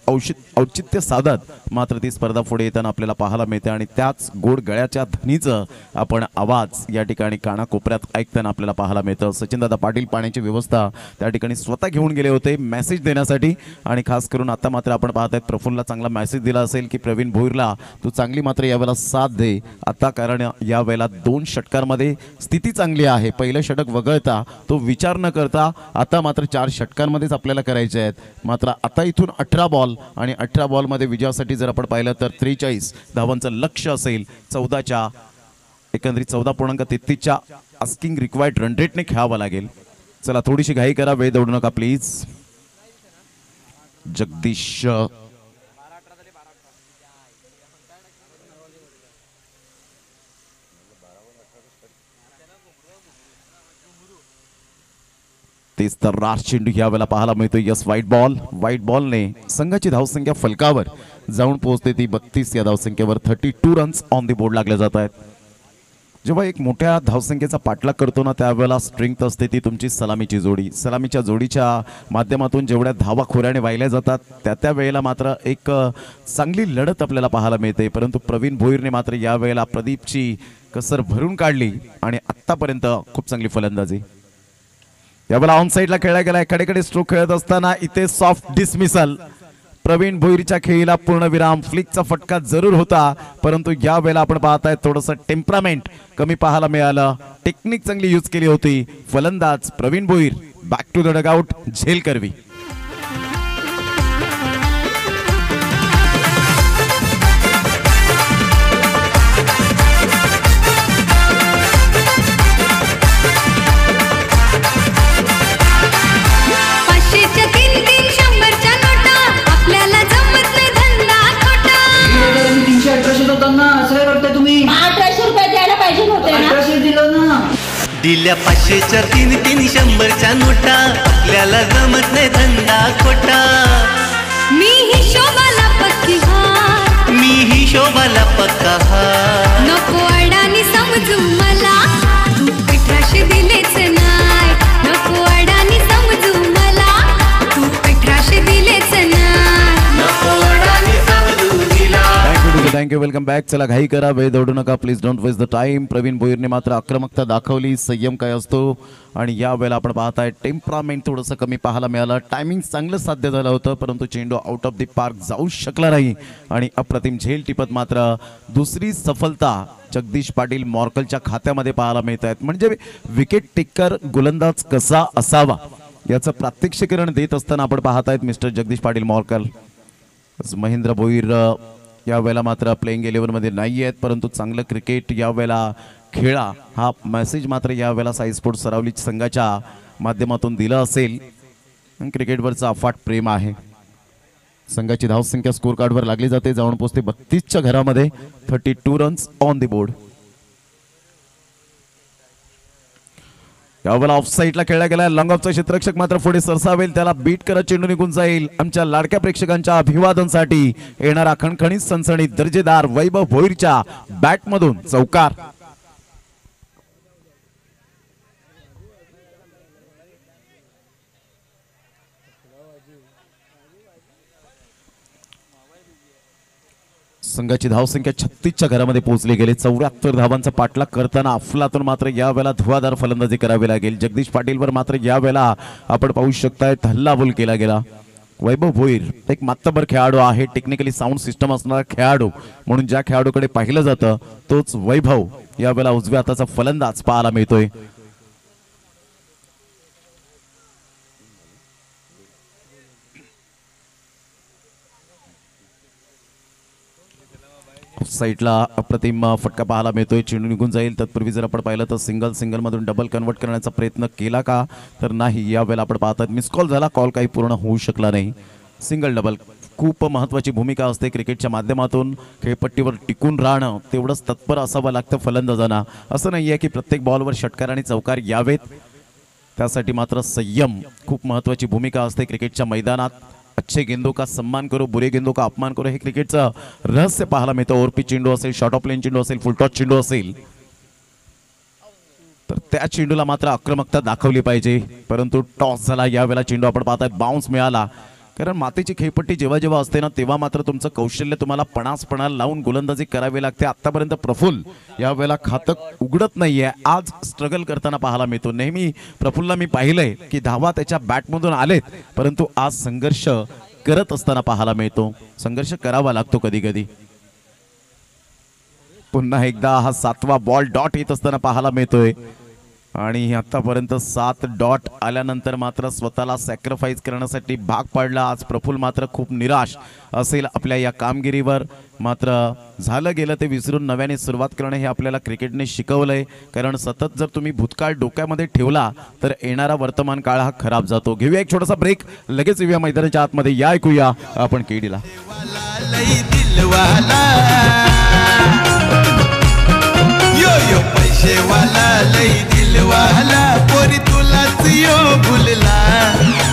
औचित्य साधत मात्र ती स्पर्धा पुढे येताना आपल्याला पाहायला मिळते आणि त्याच गोड गळ्याच्या धनीचं आपण आवाज या ठिकाणी कानाकोपऱ्यात ऐकताना आपल्याला पाहायला मिळतं. सचिनदादा पाटील पाण्याची व्यवस्था त्या ठिकाणी स्वतः घेऊन गेले होते मेसेज देण्यासाठी आणि खास करून आता मात्र आपण पाहत आहेत प्रफुल्लला चांगला मेसेज दिला असेल की प्रवीण भोईरला तू चांगली मात्र यावेळेला साथ दे आता, कारण यावेळेला 2 षटकांमध्ये स्थिती चांगली आहे. पहिलं षटक वगळता तो विचार न करता आता मात्र 4 षटकांमध्येच आपल्याला करायचे आहेत. मात्र आता इथून 18 बॉल आणि 18 बॉलमध्ये विजयासाठी जर आपण पाहिलं तर 43 धावांचं लक्ष्य असेल. 14च्या एकंदरीत 14.33च्या आस्किंग रिक्वायर्ड रन रेटने खेळावं लागेल. चला, थोडीशी घाई करा, वेळ दौडू नका प्लीज. जगदीश तेच तर राज चेंडू यावेळेला पाहायला मिळतो. यस व्हाईट बॉलने संघाची धावसंख्या फलकावर जाऊन पोहोचते ती 32 या धावसंख्येवर. 32 रन्स ऑन दी बोर्ड लागले जात आहेत. जेव्हा एक मोठ्या धावसंख्येचा पाठलाग करतो ना त्यावेळेला स्ट्रेंथ असते ती तुमची सलामीची जोडी. सलामीच्या जोडीच्या माध्यमातून जेवढ्या धावा खोऱ्याने वाहिल्या जातात त्या वेळेला मात्र एक चांगली लढत आपल्याला पाहायला मिळते. परंतु प्रवीण भोईरने मात्र यावेळेला प्रदीपची कसर भरून काढली आणि आत्तापर्यंत खूप चांगली फलंदाजी. यावेळेला ऑन साईडला खेळला गेला. एकाकडे स्ट्रोक खेळत असताना इथे सॉफ्ट डिसमिसल. प्रवीण भोईरच्या खेळीला पूर्ण विराम. फ्लिकचा फटका जरूर होता, परंतु या वेळेला आपण पाहताय थोडंसं टेम्परामेंट कमी पाहायला मिळालं. टेक्निक चांगली यूज केली होती. फलंदाज Pravin Bhoir back to the dugout. झेल करवी. दिल्या 500च्या 3 100च्या नोटा आपल्याला जमत नाही धंदा खोटा. मी ही शोभाला पक्की हार, मी ही शोभाला पक्का हार. नको अडानी समजू मला तू 1800 दिलेच नाही. नको अडानी समजू मला तू 1800 दिलेच नाही. थँक्यू. Welcome back. चला घाई करा, वेळ दौडू नका, please don't waste the time. Praveen भोईरने मात्र आक्रमकता दाखवली, संयम काय असतो. आणि या वेळेला आपण पाहताय टेम्परामेंट थोडंसं कमी पाहायला मिळालं. टायमिंग चांगलं साध्य झालं होतं, परंतु चेंडू आउट ऑफ द पार्क जाऊ शकला नाही. आणि अप्रतिम झेल टिपत मात्र दुसरी सफलता जगदीश पाटील मॉर्कलच्या खात्यामध्ये पाहायला मिळत आहेत. म्हणजे विकेट टेकर गोलंदाज कसा असावा याचं प्रात्यक्षिकरण देत असताना आपण पाहत आहेत मिस्टर जगदीश पाटील मॉर्कल. महेंद्र भोईर या वेळेला मात्र प्लेइंग 11मध्ये नाही आहेत, परंतु चांगलं क्रिकेट या वेळेला खेळा हा मेसेज मात्र या वेळेला साई स्पोर्ट्स सरावली संघाच्या माध्यमातून दिला असेल. क्रिकेटवरचं अफाट प्रेम आहे. संघाची धावसंख्या स्कोर कार्डवर लागली जाते, जाऊन पोहोचते 32च्या घरामध्ये. 32 रन्स ऑन द बोर्ड. यावेळेला ऑफ साईडला खेळला गेला. लॉंग ऑफचा क्षेत्ररक्षक मात्र पुढे सरसावेल, त्याला बीट करत चेंडू निघून जाईल. आमच्या लाडक्या प्रेक्षकांच्या अभिवादनासाठी येणारा खणखणीत सणसणीत दर्जेदार वैभव भोईरच्या बॅटमधून चौकार. संघाची धावसंख्या 36च्या घरामध्ये पोहोचली गेली. 74 धावांचा पाठलाग करताना अफलातून मात्र या वेळेला धुवाधार फलंदाजी करावी लागेल. जगदीश पाटीलवर मात्र या वेळेला आपण पाहू शकताय हल्लाबोल केला गेला. वैभव भोईर एक मातबर खेळाडू आहे, टेक्निकली साऊंड सिस्टम असणारा खेळाडू म्हणून ज्या खेळाडूकडे पाहिलं जातं तोच वैभव या वेळेला उजव्या हाताचा फलंदाज पाहायला मिळतोय. साईडला अप्रतिम फटका पाहायला मिळतोय. चेंडू निघून जाईल. तत्पूर्वी जर आपण पाहिलं तर सिंगल मधून डबल कन्वर्ट करण्याचा प्रयत्न केला का तर नाही. या वेळेला आपण पाहतात मिस कॉल झाला, कॉल काही पूर्ण होऊ शकला नाही. सिंगल डबल खूप महत्त्वाची भूमिका असते क्रिकेटच्या माध्यमातून. खेळपट्टीवर टिकून राहणं तेवढंच तत्पर असावं लागतं फलंदाजांना. असं नाही आहे की प्रत्येक बॉलवर षटकार आणि चौकार यावेत, त्यासाठी मात्र संयम खूप महत्त्वाची भूमिका असते क्रिकेटच्या मैदानात. अच्छे गेंदों का सम्मान करो, बुरे गेंदों का अपमान करो, हे क्रिकेटचं रहस्य पाहायला मिळतं. ओव्हरपिच चेंडू असेल, शॉर्ट ऑफ प्लेन चेंडू असेल, फुलटॉस चेंडू असेल तर त्या चेंडूला मात्र आक्रमकता दाखवली पाहिजे. परंतु टॉस झाला, यावेळेला चेंडू आपण पाहताय बाउन्स मिळाला. कारण मातीची खेळपट्टी जेव्हा जेव्हा असते ना तेव्हा मात्र तुमचं कौशल्य तुम्हाला पणास लावून गोलंदाजी करावी लागते. आतापर्यंत प्रफुल्ल या वेळेला खातं उघडत नाहीये, आज स्ट्रगल करताना पाहायला मिळतो. नेहमी प्रफुल्लला मी पाहिलंय की धावा त्याच्या बॅटमधून आलेत, परंतु आज संघर्ष करत असताना पाहायला मिळतो. संघर्ष करावा लागतो कधी कधी. पुन्हा एकदा हा 7वा बॉल डॉट येत असताना पाहायला मिळतोय. आणि आतापर्यंत 7 डॉट आल्यानंतर मात्र स्वतःला सॅक्रिफाईस करण्यासाठी भाग पाडला. आज प्रफुल्ल मात्र खूप निराश असेल आपल्या या कामगिरीवर. मात्र झालं गेलं ते विसरून नव्याने सुरुवात करणं हे आपल्याला क्रिकेटने शिकवलंय. कारण सतत जर तुम्ही भूतकाळ डोक्यामध्ये ठेवला तर येणारा वर्तमान काळ हा खराब जातो. घेऊया एक छोटासा ब्रेक, लगेच येऊया मैदानाच्या आतमध्ये. या ऐकूया आपण केडीला. यो यो पैसे वाला लई दिलवाला पोरी तुलाच यो भुलला.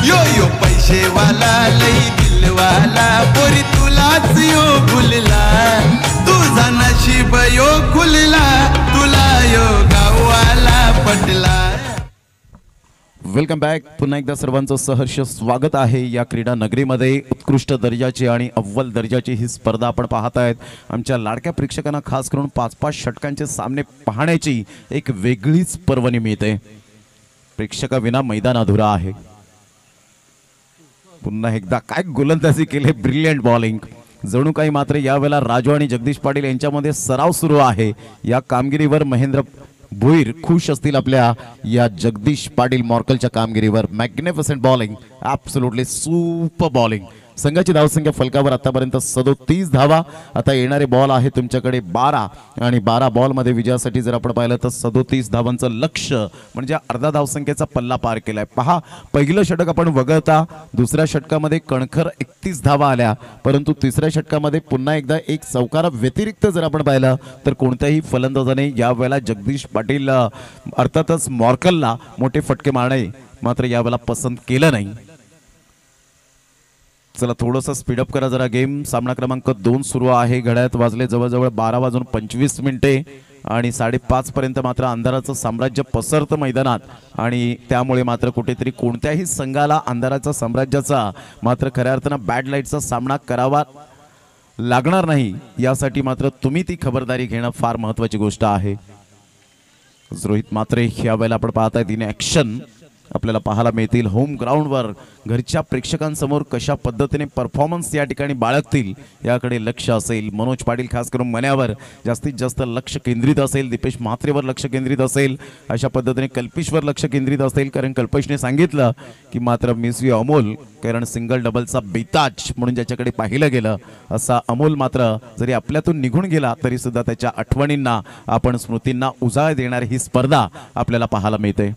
यो यो पैसे वाला लई दिलवाला पोरी तुलाच यो भुलला. तुझा नशीब यो खुलला, तुला यो गावाला पटला. Welcome back. पुन्हा एकदा सर्वांचं सहर्ष स्वागत आहे या क्रीडा नगरीमध्ये. उत्कृष्ट दर्जाची आणि अव्वल दर्जाची ही स्पर्धा आपण पाहत आहेत. आमच्या लाडक्या प्रेक्षकांना खास करून 5-5 षटकांचे सामने पाहण्याची एक वेगळीच पर्वणी मिळते. प्रेक्षकाविना मैदान अधुरा आहे. पुन्हा एकदा काय गोलंदाजी केली, ब्रिलियंट बॉलिंग. जणू काही मात्र यावेळेला राजू आणि जगदीश पाटील यांच्यामध्ये सराव सुरू आहे. या कामगिरीवर महेंद्र भोईर खुश असतील आपल्या या जगदीश पाटील मॉर्कलच्या कामगिरीवर. Magnificent bowling, absolutely super bowling. संघाची धावसंख्या फलकावर आतापर्यंत 37 धावा. आता येणारे बॉल आहे तुमच्याकडे 12 आणि 12 बॉलमध्ये विजयासाठी जर आपण पाहिलं तर 37 धावांचं लक्ष्य म्हणजे अर्धा धावसंख्येचा पल्ला पार केलाय. पहा, पहिलं षटक आपण वगळता दुसऱ्या षटकामध्ये कणखर 31 धावा आल्या, परंतु तिसऱ्या षटकामध्ये पुन्हा एकदा एक चौकारा व्यतिरिक्त जर आपण पाहिलं तर कोणत्याही फलंदाजाने यावेळेला जगदीश पाटील अर्थातच मॉर्कलला मोठे फटके मारणे मात्र यावेळेला पसंत केलं नाही. चला थोडंसं स्पीडअप करा जरा गेम. सामना क्रमांक 2 सुरू आहे. घड्याळात वाजले जवळजवळ 12:25 आणि 5:30 पर्यंत मात्र अंधाराचं साम्राज्य पसरतं मैदानात. आणि त्यामुळे मात्र कुठेतरी कोणत्याही संघाला अंधाराच्या साम्राज्याचा मात्र खऱ्या अर्थानं बॅड लाईटचा सामना करावा लागणार नाही यासाठी मात्र तुम्ही ती खबरदारी घेणं फार महत्त्वाची गोष्ट आहे. रोहित मात्रे यावेळेला आपण पाहताय तिने ॲक्शन आपल्याला पाहायला मिळतील. होम ग्राउंडवर घरच्या प्रेक्षकांसमोर कशा पद्धतीने परफॉर्मन्स या ठिकाणी बाळगतील याकडे लक्ष असेल. मनोज पाटील खास करून मन्यावर जास्तीत जास्त लक्ष केंद्रित असेल. दीपेश म्हात्रेवर लक्ष केंद्रित असेल. अशा पद्धतीने कल्पेशवर लक्ष केंद्रित असेल, कारण कल्पेशने सांगितलं की मात्र मिस यू अमोल, कारण सिंगल डबलचा बेताज म्हणून ज्याच्याकडे पाहिलं गेलं असा अमोल मात्र जरी आपल्यातून निघून गेला तरी सुद्धा त्याच्या आठवणींना आपण स्मृतींना उजाळ देणारी ही स्पर्धा आपल्याला पाहायला मिळते.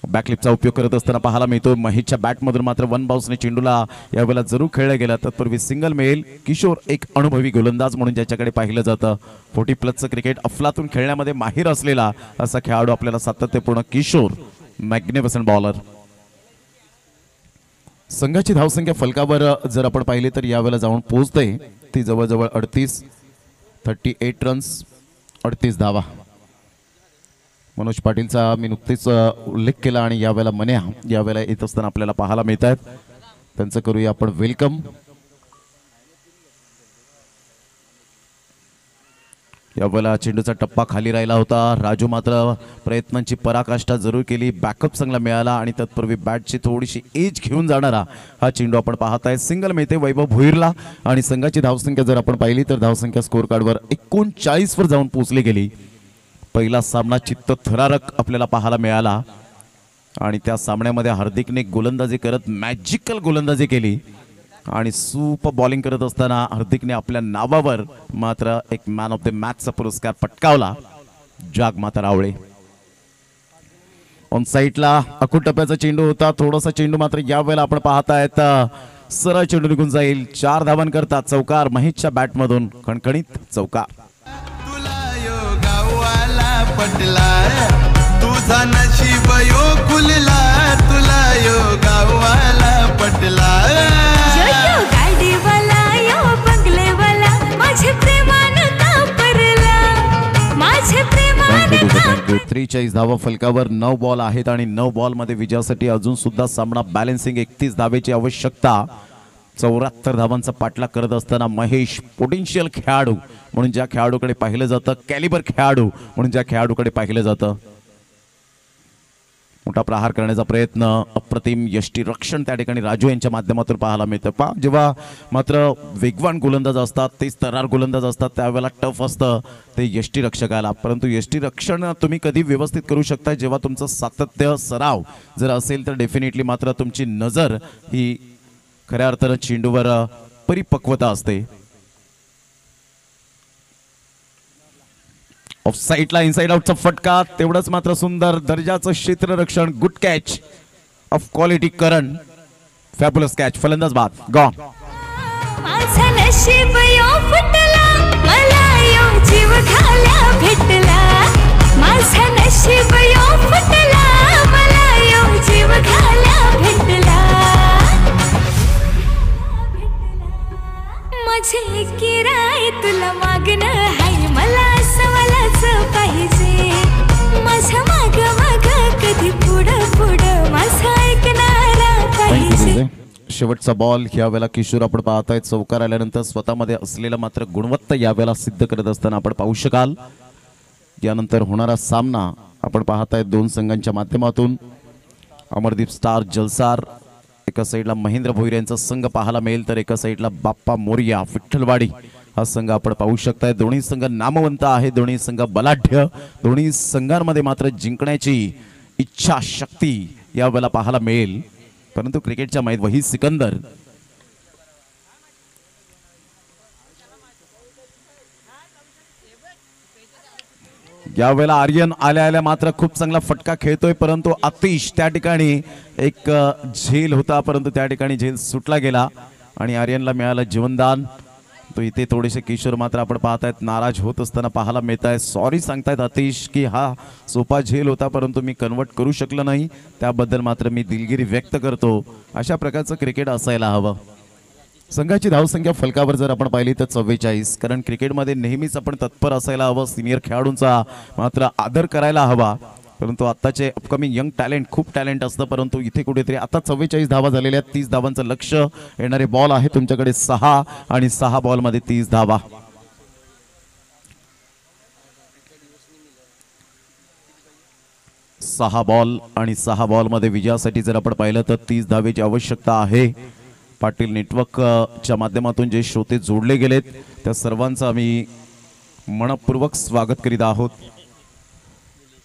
बॅकलिपचा उपयोग करत असताना पाहायला मिळतो. महेशच्या बॅटमधून मात्र वन बाउन्सने चेंडूला यावेळेला जरूर खेळला गेला. तत्पूर्वी सिंगल मिळेल. किशोर एक अनुभवी गोलंदाज म्हणून ज्याच्याकडे पाहिलं जातं. 40+ क्रिकेट अफलातून खेळण्यामध्ये माहीर असलेला असा खेळाडू आपल्याला सातत्यपूर्ण किशोर, मॅग्निफिसंट बॉलर. संघाची धावसंख्या फलकावर जर आपण पाहिली तर यावेळेला जाऊन पोहोचते ती जवळजवळ 38 रन्स 38 धावा. मनोज पाटीलचा मी नुकतेच उल्लेख केला आणि यावेळेला मन्या यावेळेला येत असताना आपल्याला पाहायला मिळत आहेत. त्यांचं करूया आपण वेलकम. यावेळेला चेंडूचा टप्पा खाली राहिला होता. राजू मात्र प्रयत्नांची पराकाष्ठा जरूर केली. बॅकअप चांगला मिळाला आणि तत्पूर्वी बॅटची थोडीशी एज घेऊन जाणारा हा चेंडू आपण पाहताय. सिंगल मिळते वैभव भोईरला आणि संघाची धावसंख्या जर आपण पाहिली तर धावसंख्या स्कोर कार्डवर 39 वर जाऊन पोहोचली गेली. पहिला सामना चित्त थरारक आपल्याला पाहायला मिळाला आणि त्या सामन्यामध्ये हार्दिकने गोलंदाजी करत मॅजिकल गोलंदाजी केली आणि सुपर बॉलिंग करत असताना हार्दिकने आपल्या नावावर मात्र एक मॅन ऑफ द मॅचचा पुरस्कार पटकावला. जागमाता रावळे. ऑन साईडला अकुट टप्प्याचा चेंडू होता. थोडासा चेंडू मात्र यावेळेला आपण पाहतायत सरळ चेंडू निघून जाईल. 4 धावांकरता चौकार महेशच्या बॅटमधून खणखणीत चौकार. पटला तुझा नशीब यो खुलला, तुला यो गावाला पटला. यो गाडीवाला यो बंगलेवाला माझ्या प्रेमानं तापरला, माझ्या प्रेमानं तापरला. 43 धावा फलकावर 9 बॉल आहेत आणि 9 बॉलमध्ये विजयासाठी अजून सुद्धा सामना बॅलन्सिंग 31 धावेची आवश्यकता. 74 धावांचा पाठलाग करत असताना महेश पोटेन्शियल खेळाडू म्हणून ज्या खेळाडूकडे पाहिलं जातं, कॅलिबर खेळाडू म्हणून ज्या खेळाडूकडे पाहिलं जातं. मोठा प्रहार करण्याचा प्रयत्न, अप्रतिम यष्टीरक्षण त्या ठिकाणी राजू यांच्या माध्यमातून पाहायला मिळतं. जेव्हा मात्र वेगवान गोलंदाज असतात, तेच तरार गोलंदाज असतात, त्यावेळेला टफ असतं ते यष्टीरक्षकाला. परंतु यष्टीरक्षण तुम्ही कधी व्यवस्थित करू शकता जेव्हा तुमचं सातत्य सराव जर असेल तर डेफिनेटली मात्र तुमची नजर ही खऱ्या अर्थानं चेंडूवर परिपक्वता असते. ऑफ साईडला इनसाइड आउटचा फटका, तेवढंच मात्र सुंदर दर्जाचं क्षेत्ररक्षण. Good catch of quality Karan, fabulous catch. फलंदाज बाद गॉन. माझा नशीब यो फुटला, मला यो जीव घाला भेटला. माझा नशीब यो फुटला, मला यो जीव घाला भेटला. माझे किराय तुला मागणं हाय, मला सवालाच पाहिजे. माझ्या माग माग कधी पुढं पुढं माझा ऐकणारा पाहिजे. शेवटचा बॉल यावेळेला किशोर आपण पाहताय. चौकार आल्यानंतर स्वतःमध्ये असलेला मात्र गुणवत्ता यावेळेला सिद्ध करत असताना आपण पाहू शकाल. यानंतर होणारा सामना आपण पाहताय 2 संघांच्या माध्यमातून. अमरदीप स्टार जलसार एका साईडला महेंद्र भोईर यांचा संघ पाहायला मिळेल तर एका साईडला बाप्पा मोरिया विठ्ठलवाडी हा संघ आपण पाहू शकताय. दोन्ही संघ नामवंत आहे, दोन्ही संघ बलाढ्य, दोन्ही संघांमध्ये मात्र जिंकण्याची इच्छा शक्ती यावेळेला पाहायला मिळेल. परंतु क्रिकेटच्या मैदानात वही सिकंदर यावेळेला आर्यन आल्या आल्या मात्र खूप चांगला फटका खेळतोय, परंतु आतिश त्या ठिकाणी एक झेल होता परंतु त्या ठिकाणी झेल सुटला गेला आणि आर्यनला मिळालं जीवनदान. तो इथे थोडेसे किशोर मात्र आपण पाहतायत नाराज होत असताना पाहायला मिळत आहे. सॉरी सांगतायत आतिश की हा सोपा झेल होता परंतु मी कन्वर्ट करू शकलो नाही, त्याबद्दल मात्र मी दिलगिरी व्यक्त करतो. अशा प्रकारचं क्रिकेट असायला हवं. संघाची धावसंख्या फलकावर जर आपण पाहिली तर 44, कारण क्रिकेटमध्ये नेहमीच आपण तत्पर असायला हवं, सिनियर खेळाडूंचा मात्र आदर करायला हवा. परंतु आत्ताचे अपकमिंग यंग टॅलेंट खूप टॅलेंट असतं, परंतु इथे कुठेतरी आता 44 धावा झालेल्या आहेत. 30 धावांचं लक्ष. येणारे बॉल आहे तुमच्याकडे 6 आणि 6 बॉलमध्ये 30 धावा. सहा बॉल आणि 6 बॉलमध्ये विजयासाठी जर आपण पाहिलं तर 30 धावेची आवश्यकता आहे. पाटील नेटवर्कच्या माध्यमातून जे श्रोते जोडले गेलेत त्या सर्वांचं आम्ही मनपूर्वक स्वागत करीत आहोत.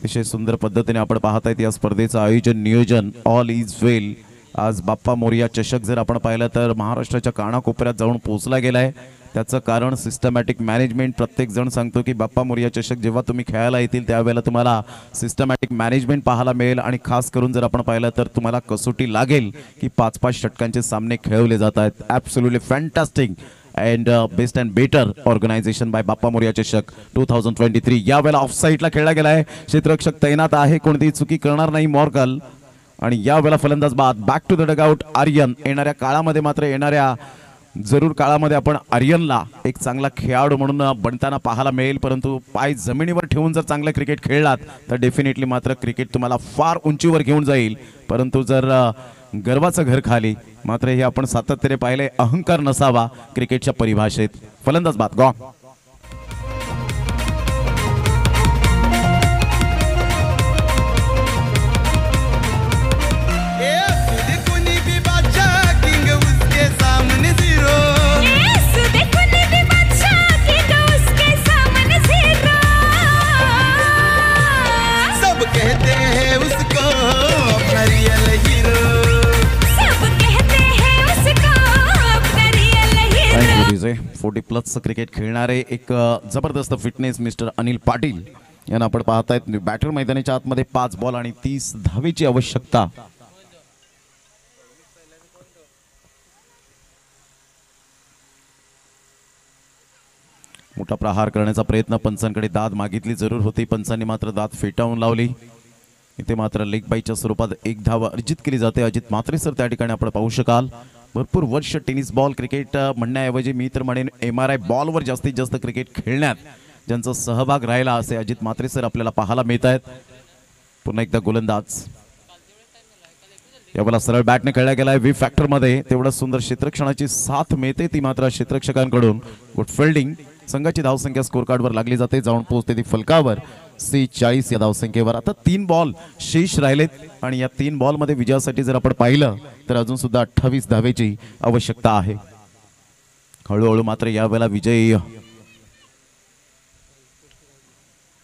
अतिशय सुंदर पद्धतीने आपण पाहत आहेत या स्पर्धेचं आयोजन नियोजन ऑल इज वेल. आज बाप्पा मोरया चषक जर आपण पाहिलं तर महाराष्ट्राच्या कानाकोपऱ्यात जाऊन पोहोचला गेलाय. त्याचं कारण सिस्टमॅटिक मॅनेजमेंट. प्रत्येक जण सांगतो की बाप्पा मोरया चषक जेव्हा तुम्ही खेळायला येतील त्यावेळेला तुम्हाला सिस्टमॅटिक मॅनेजमेंट पाहायला मिळेल आणि खास करून जर आपण पाहिलं तर तुम्हाला कसोटी लागेल की 5-5 षटकांचे सामने खेळवले जात आहेत. Absolutely fantastic and best and better organisation by Bappa Morya चषक 2023. यावेळेला ऑफसाईडला खेळला गेला आहे. क्षेत्ररक्षक तैनात आहे, कोणतीही चुकी करणार नाही मॉर्कल. आणि यावेळेला फलंदाज बाद. Back to the dugout Aryan. येणाऱ्या काळामध्ये मात्र येणाऱ्या जरूर काळामध्ये आपण आर्यनला एक चांगला खेळाडू म्हणून बनताना पाहायला मिळेल. परंतु पाय जमिनीवर ठेवून जर चांगलं क्रिकेट खेळलात तर डेफिनेटली मात्र क्रिकेट तुम्हाला फार उंचीवर घेऊन जाईल. परंतु जर गर्वाचं घर खाली मात्र हे आपण सातत्याने पाहिले. अहंकार नसावा क्रिकेटच्या परिभाषेत. फलंदाज बाद. गॉ. आहे 40+ क्रिकेट खेळणारे एक जबरदस्त फिटनेस मिस्टर अनिल पाटील यांना आपण पाहतायत. बॅटर मैदानाच्या आतमध्ये 5 बॉल आणि 30 धावेची आवश्यकता. मोठा प्रहार करण्याचा प्रयत्न. पंचांकडे दाद मागितली जरूर होती, पंचांनी मात्र दाद फेटाळून लावली. इथे मात्र लेग बाईच्या स्वरूपात 1 धाव अर्जित केली जाते. अजित म्हात्रे सर त्या ठिकाणी आपण पाहू शकाल. भरपूर वर्ष टेनिस बॉल क्रिकेट म्हणण्याऐवजी मी तर म्हणेन MRI बॉलवर जास्तीत जास्त क्रिकेट खेळण्यात ज्यांचा सहभाग राहिला असे अजित म्हात्रे सर आपल्याला पाहायला मिळत आहेत. पुन्हा एकदा गोलंदाज. यावेळेला सरळ बॅटने खेळला गेलाय व्ही फॅक्टरमध्ये. तेवढं सुंदर क्षेत्ररक्षणाची साथ मिळते ती मात्र क्षेत्ररक्षकांकडून. Good fielding. संघाची धावसंख्या स्कोर कार्डवर लागली जाते. जाऊन पोहोचते ती फलकावर 40 या धावसंख्येवर. आता 3 बॉल शेष राहिलेत आणि या 3 बॉलमध्ये विजयासाठी जर आपण पाहिलं तर अजून सुद्धा 28 धावेची आवश्यकता आहे. हळूहळू मात्र यावेळेला विजय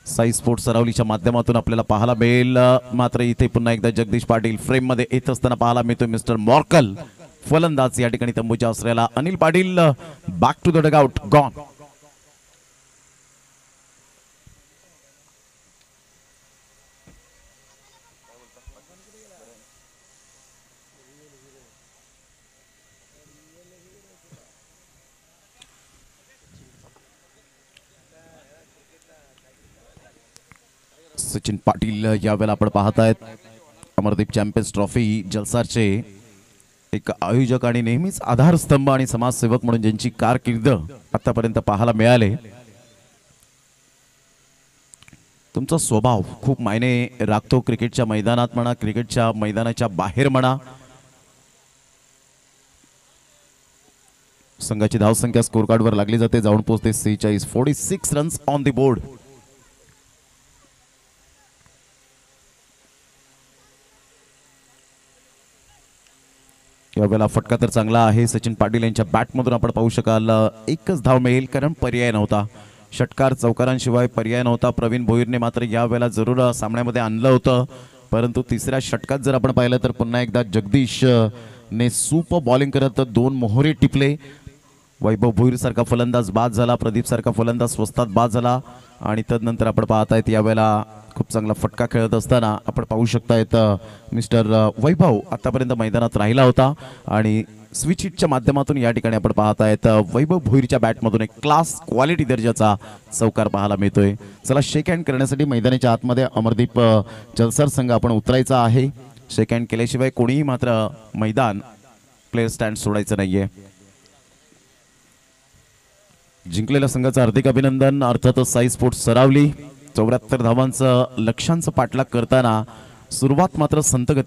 साई स्पोर्ट्स सरावलीच्या माध्यमातून आपल्याला पाहायला मिळेल. मात्र इथे पुन्हा एकदा जगदीश पाटील फ्रेम मध्ये येत असताना पाहायला मिळतोय मिस्टर मॉर्कल. फलंदाज या ठिकाणी तंबूच्या आश्रयाला Anil Patil. Back to the dugout. Gone. Sachin Patil यावेळेला आपण पाहतायत. अमरदीप चॅम्पियन्स ट्रॉफी जलसारचे एक आयोजक आणि नेहमीच आधारस्तंभ आणि समाजसेवक म्हणून ज्यांची कारकीर्द आतापर्यंत पाहायला मिळाले. तुमचा स्वभाव खूप मायने राखतो क्रिकेटच्या मैदानात म्हणा, क्रिकेटच्या मैदानाच्या बाहेर म्हणा. संघाची धावसंख्या स्कोर कार्डवर लागली जाते. जाऊन पोहोचते 46 रन्स ऑन द बोर्ड. यावेळेला फटका तर चांगला आहे. सचिन पाटील यांच्या बॅटमधून आपण पाहू शकाल 1च धाव मिळेल कारण पर्याय नव्हता. षटकार चौकारांशिवाय पर्याय नव्हता. प्रवीण भोईरने मात्र यावेळेला जरूर सामन्यामध्ये आणलं होतं, परंतु तिसऱ्या षटकात जर आपण पाहिलं तर पुन्हा एकदा जगदीश ने सुपर बॉलिंग करत 2 मोहरे टिपले. वैभव भोईर सारखा फलंदाज बाद झाला, प्रदीप सारखा फलंदाज स्वस्तात बाद झाला आणि तदनंतर आपण पाहतायत यावेळेला खूप चांगला फटका खेळत असताना आपण पाहू शकतायत मिस्टर वैभव आतापर्यंत मैदानात राहिला होता आणि स्विच हिटच्या माध्यमातून या ठिकाणी आपण पाहतायत वैभव भोईरच्या बॅटमधून एक क्लास क्वालिटी दर्जाचा चौकार पाहायला मिळतोय. चला शेक हँड करण्यासाठी मैदानाच्या आतमध्ये अमरदीप जलसर संघ आपण उतरायचा आहे. शेक हँड केल्याशिवाय कोणीही मात्र मैदान प्लेयर स्टँड सोडायचं नाहीये. जिंकलेल्या संघाचं हार्दिक अभिनंदन. अर्थातच साई स्पोर्ट्स सरावली 74 धावांचं लक्ष्यांचं पाठलाग करताना सुरुवात मात्र संत गती